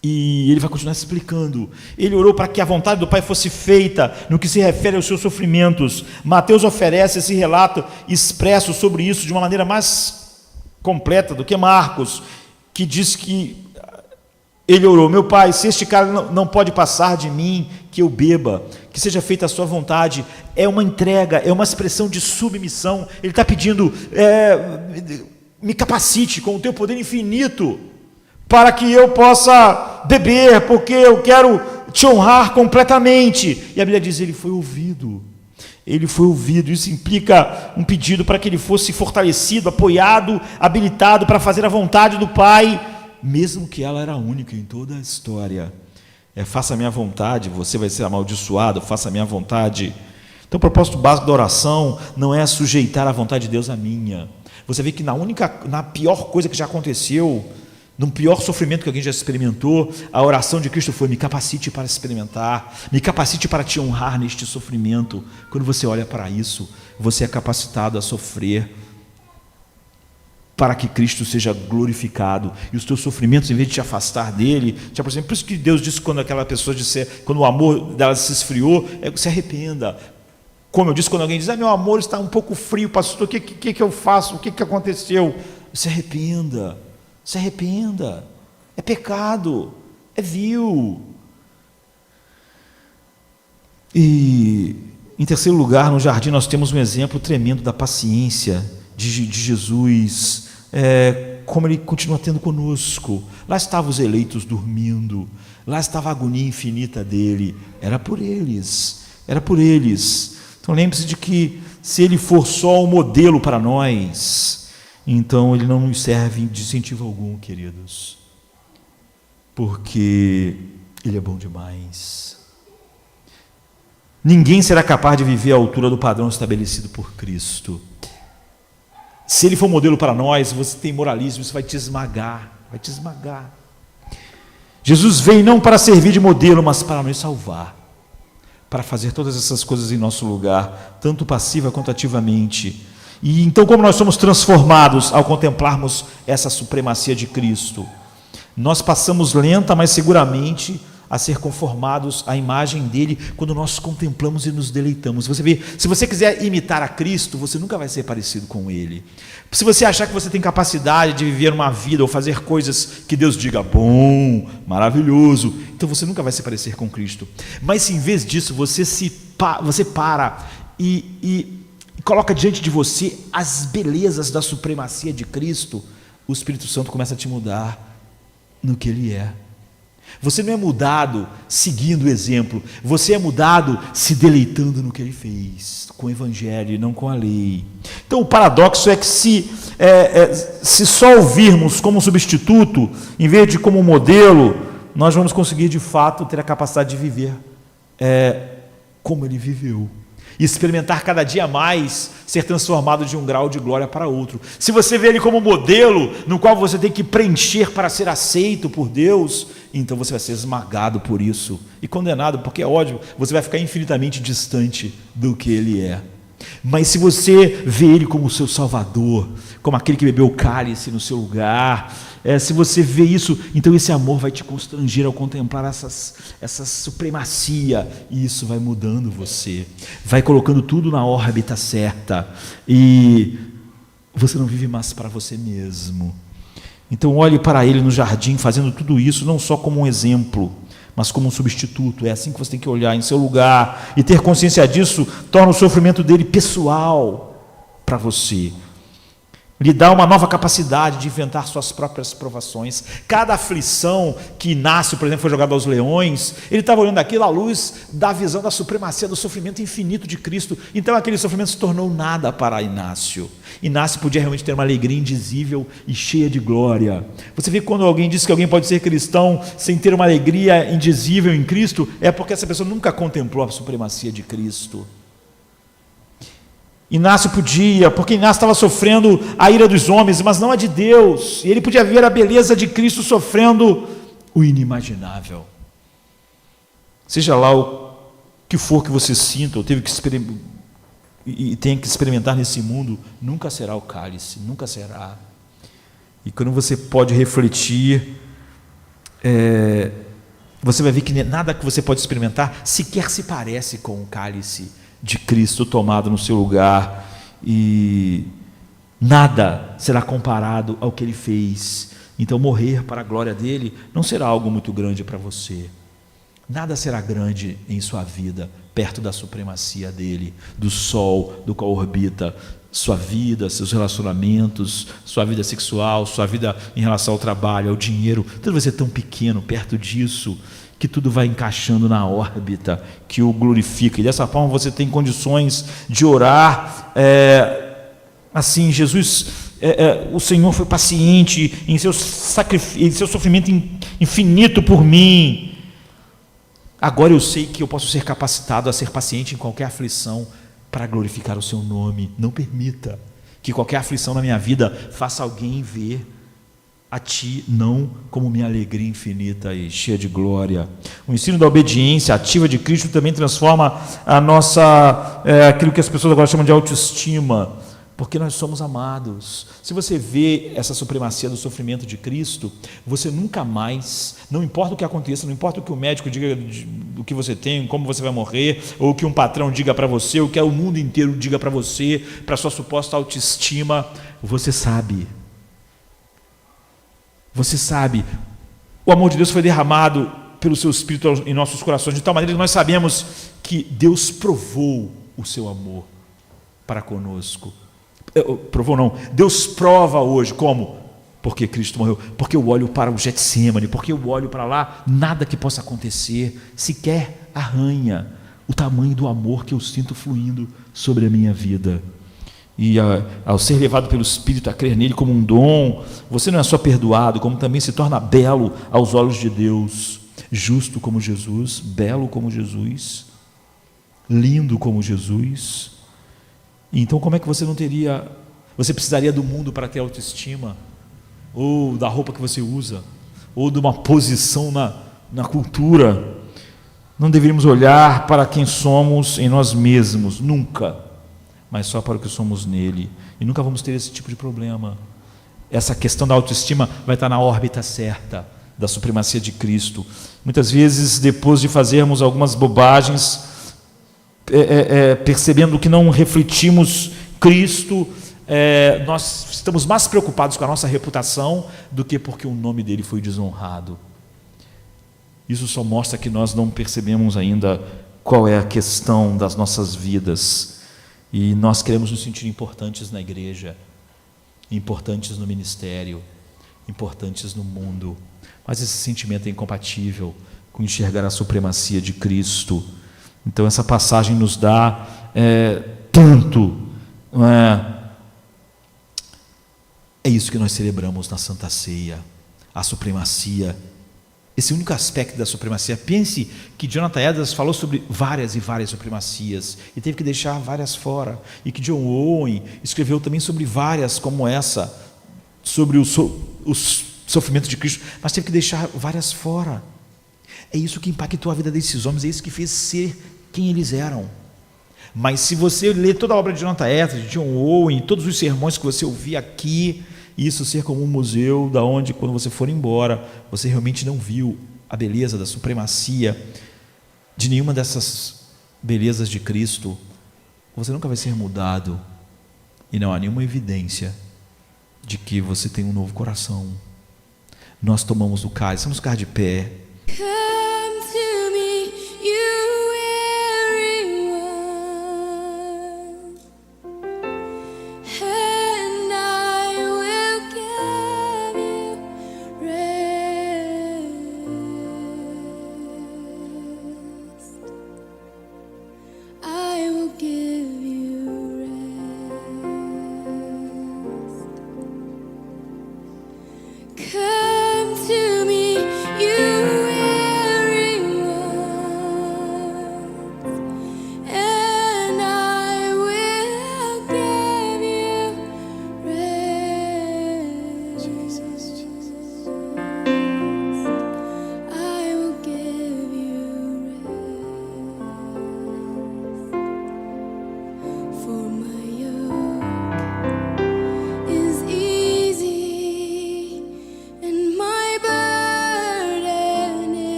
A: E ele vai continuar explicando. Ele orou para que a vontade do Pai fosse feita no que se refere aos seus sofrimentos. Mateus oferece esse relato expresso sobre isso de uma maneira mais completa do que Marcos, que diz que ele orou: meu Pai, se este cara não pode passar de mim, que eu beba, que seja feita a sua vontade. É uma entrega, é uma expressão de submissão. Ele está pedindo: me capacite com o teu poder infinito, para que eu possa beber, porque eu quero te honrar completamente. E a Bíblia diz: ele foi ouvido. Ele foi ouvido. Isso implica um pedido para que ele fosse fortalecido, apoiado, habilitado para fazer a vontade do Pai, mesmo que ela era única em toda a história. Faça a minha vontade, você vai ser amaldiçoado, faça a minha vontade. Então o propósito básico da oração não é sujeitar a vontade de Deus à minha. Você vê que na pior coisa que já aconteceu, no pior sofrimento que alguém já experimentou, a oração de Cristo foi: me capacite para experimentar, me capacite para te honrar neste sofrimento. Quando você olha para isso, você é capacitado a sofrer para que Cristo seja glorificado, e os teus sofrimentos, em vez de te afastar dele, te aproximam. Por isso que Deus disse, quando aquela pessoa disser, quando o amor dela se esfriou, se arrependa. Como eu disse, quando alguém diz: meu amor está um pouco frio, pastor, o que eu faço? O que aconteceu? Se arrependa, se arrependa. É pecado, é vil. E em terceiro lugar, no jardim nós temos um exemplo tremendo da paciência de Jesus, como ele continua tendo conosco. Lá estavam os eleitos dormindo, lá estava a agonia infinita dele, era por eles. Então lembre-se de que se ele for só um modelo para nós, então ele não nos serve de incentivo algum, queridos, porque ele é bom demais. Ninguém será capaz de viver à altura do padrão estabelecido por Cristo. Se ele for modelo para nós, você tem moralismo, isso vai te esmagar, Jesus veio não para servir de modelo, mas para nos salvar, para fazer todas essas coisas em nosso lugar, tanto passiva quanto ativamente. E então, como nós somos transformados ao contemplarmos essa supremacia de Cristo, nós passamos lenta, mas seguramente a ser conformados à imagem dele quando nós contemplamos e nos deleitamos. Você vê, se você quiser imitar a Cristo, você nunca vai ser parecido com ele. Se você achar que você tem capacidade de viver uma vida ou fazer coisas que Deus diga bom, maravilhoso, então você nunca vai se parecer com Cristo. Mas se em vez disso você para e coloca diante de você as belezas da supremacia de Cristo, o Espírito Santo começa a te mudar no que ele é. Você não é mudado seguindo o exemplo, você é mudado se deleitando no que ele fez, com o Evangelho e não com a lei. Então o paradoxo é que se só ouvirmos como substituto, em vez de como modelo, nós vamos conseguir de fato ter a capacidade de viver como ele viveu. E experimentar cada dia mais ser transformado de um grau de glória para outro. Se você vê ele como modelo, no qual você tem que preencher para ser aceito por Deus, então você vai ser esmagado por isso e condenado, porque é óbvio, você vai ficar infinitamente distante do que ele é. Mas se você vê ele como o seu Salvador, como aquele que bebeu o cálice no seu lugar, se você vê isso, então esse amor vai te constranger ao contemplar essa supremacia, e isso vai mudando você, vai colocando tudo na órbita certa, e você não vive mais para você mesmo. Então olhe para ele no jardim, fazendo tudo isso, não só como um exemplo, mas como um substituto. É assim que você tem que olhar em seu lugar, e ter consciência disso torna o sofrimento dele pessoal para você. lhe dá uma nova capacidade de inventar suas próprias provações. Cada aflição que Inácio, por exemplo, foi jogado aos leões, ele estava olhando aquilo à luz da visão da supremacia do sofrimento infinito de Cristo. Então aquele sofrimento se tornou nada para Inácio. Inácio podia realmente ter uma alegria indizível e cheia de glória. Você vê que quando alguém diz que alguém pode ser cristão sem ter uma alegria indizível em Cristo, é porque essa pessoa nunca contemplou a supremacia de Cristo. Inácio podia, porque Inácio estava sofrendo a ira dos homens, mas não a de Deus, e ele podia ver a beleza de Cristo sofrendo o inimaginável. Seja lá o que for que você sinta, ou teve que e tenha que experimentar nesse mundo, nunca será o cálice, nunca será. E quando você pode refletir, você vai ver que nada que você pode experimentar sequer se parece com o cálice de Cristo tomado no seu lugar, e nada será comparado ao que ele fez. Então morrer para a glória dele não será algo muito grande para você. Nada será grande em sua vida perto da supremacia dele, do sol do qual orbita sua vida, seus relacionamentos, sua vida sexual, sua vida em relação ao trabalho, ao dinheiro. Tudo vai ser tão pequeno perto disso, que tudo vai encaixando na órbita que o glorifica. E dessa forma você tem condições de orar assim: Jesus, o Senhor foi paciente em seu sofrimento infinito por mim. Agora eu sei que eu posso ser capacitado a ser paciente em qualquer aflição para glorificar o seu nome. Não permita que qualquer aflição na minha vida faça alguém ver a ti não como minha alegria infinita e cheia de glória. O ensino da obediência ativa de Cristo também transforma a nossa, aquilo que as pessoas agora chamam de autoestima, porque nós somos amados. Se você vê essa supremacia do sofrimento de Cristo, você nunca mais, não importa o que aconteça, não importa o que o médico diga do que você tem, como você vai morrer, ou o que um patrão diga para você, ou o que o mundo inteiro diga para você, para sua suposta autoestima, você sabe, o amor de Deus foi derramado pelo seu Espírito em nossos corações, de tal maneira que nós sabemos que Deus provou o seu amor para conosco. Provou não, Deus prova hoje. Como? Porque Cristo morreu, porque eu olho para o Getsêmani, porque eu olho para lá, nada que possa acontecer sequer arranha o tamanho do amor que eu sinto fluindo sobre a minha vida. E ao ser levado pelo Espírito a crer nele como um dom, você não é só perdoado, como também se torna belo aos olhos de Deus, justo como Jesus, belo como Jesus, lindo como Jesus. Então como é que você não teria, você precisaria do mundo para ter autoestima, ou da roupa que você usa, ou de uma posição na cultura? Não deveríamos olhar para quem somos em nós mesmos, nunca, mas só para o que somos nele, e nunca vamos ter esse tipo de problema. Essa questão da autoestima vai estar na órbita certa da supremacia de Cristo. Muitas vezes, depois de fazermos algumas bobagens, percebendo que não refletimos Cristo, nós estamos mais preocupados com a nossa reputação do que porque o nome dele foi desonrado. Isso só mostra que nós não percebemos ainda qual é a questão das nossas vidas, e nós queremos nos sentir importantes na igreja, importantes no ministério, importantes no mundo, mas esse sentimento é incompatível com enxergar a supremacia de Cristo. Então essa passagem nos dá tanto, não é? É isso que nós celebramos na Santa Ceia, a supremacia, esse único aspecto da supremacia. Pense que Jonathan Edwards falou sobre várias e várias supremacias, e teve que deixar várias fora, e que John Owen escreveu também sobre várias como essa, sobre o sofrimento de Cristo, mas teve que deixar várias fora. É isso que impactou a vida desses homens, é isso que fez ser quem eles eram. Mas se você ler toda a obra de Jonathan Edwards, de John Owen, todos os sermões que você ouvir aqui, isso ser como um museu, da onde quando você for embora, você realmente não viu a beleza da supremacia de nenhuma dessas belezas de Cristo, você nunca vai ser mudado, e não há nenhuma evidência de que você tem um novo coração. Nós tomamos o cálice, vamos ficar de pé.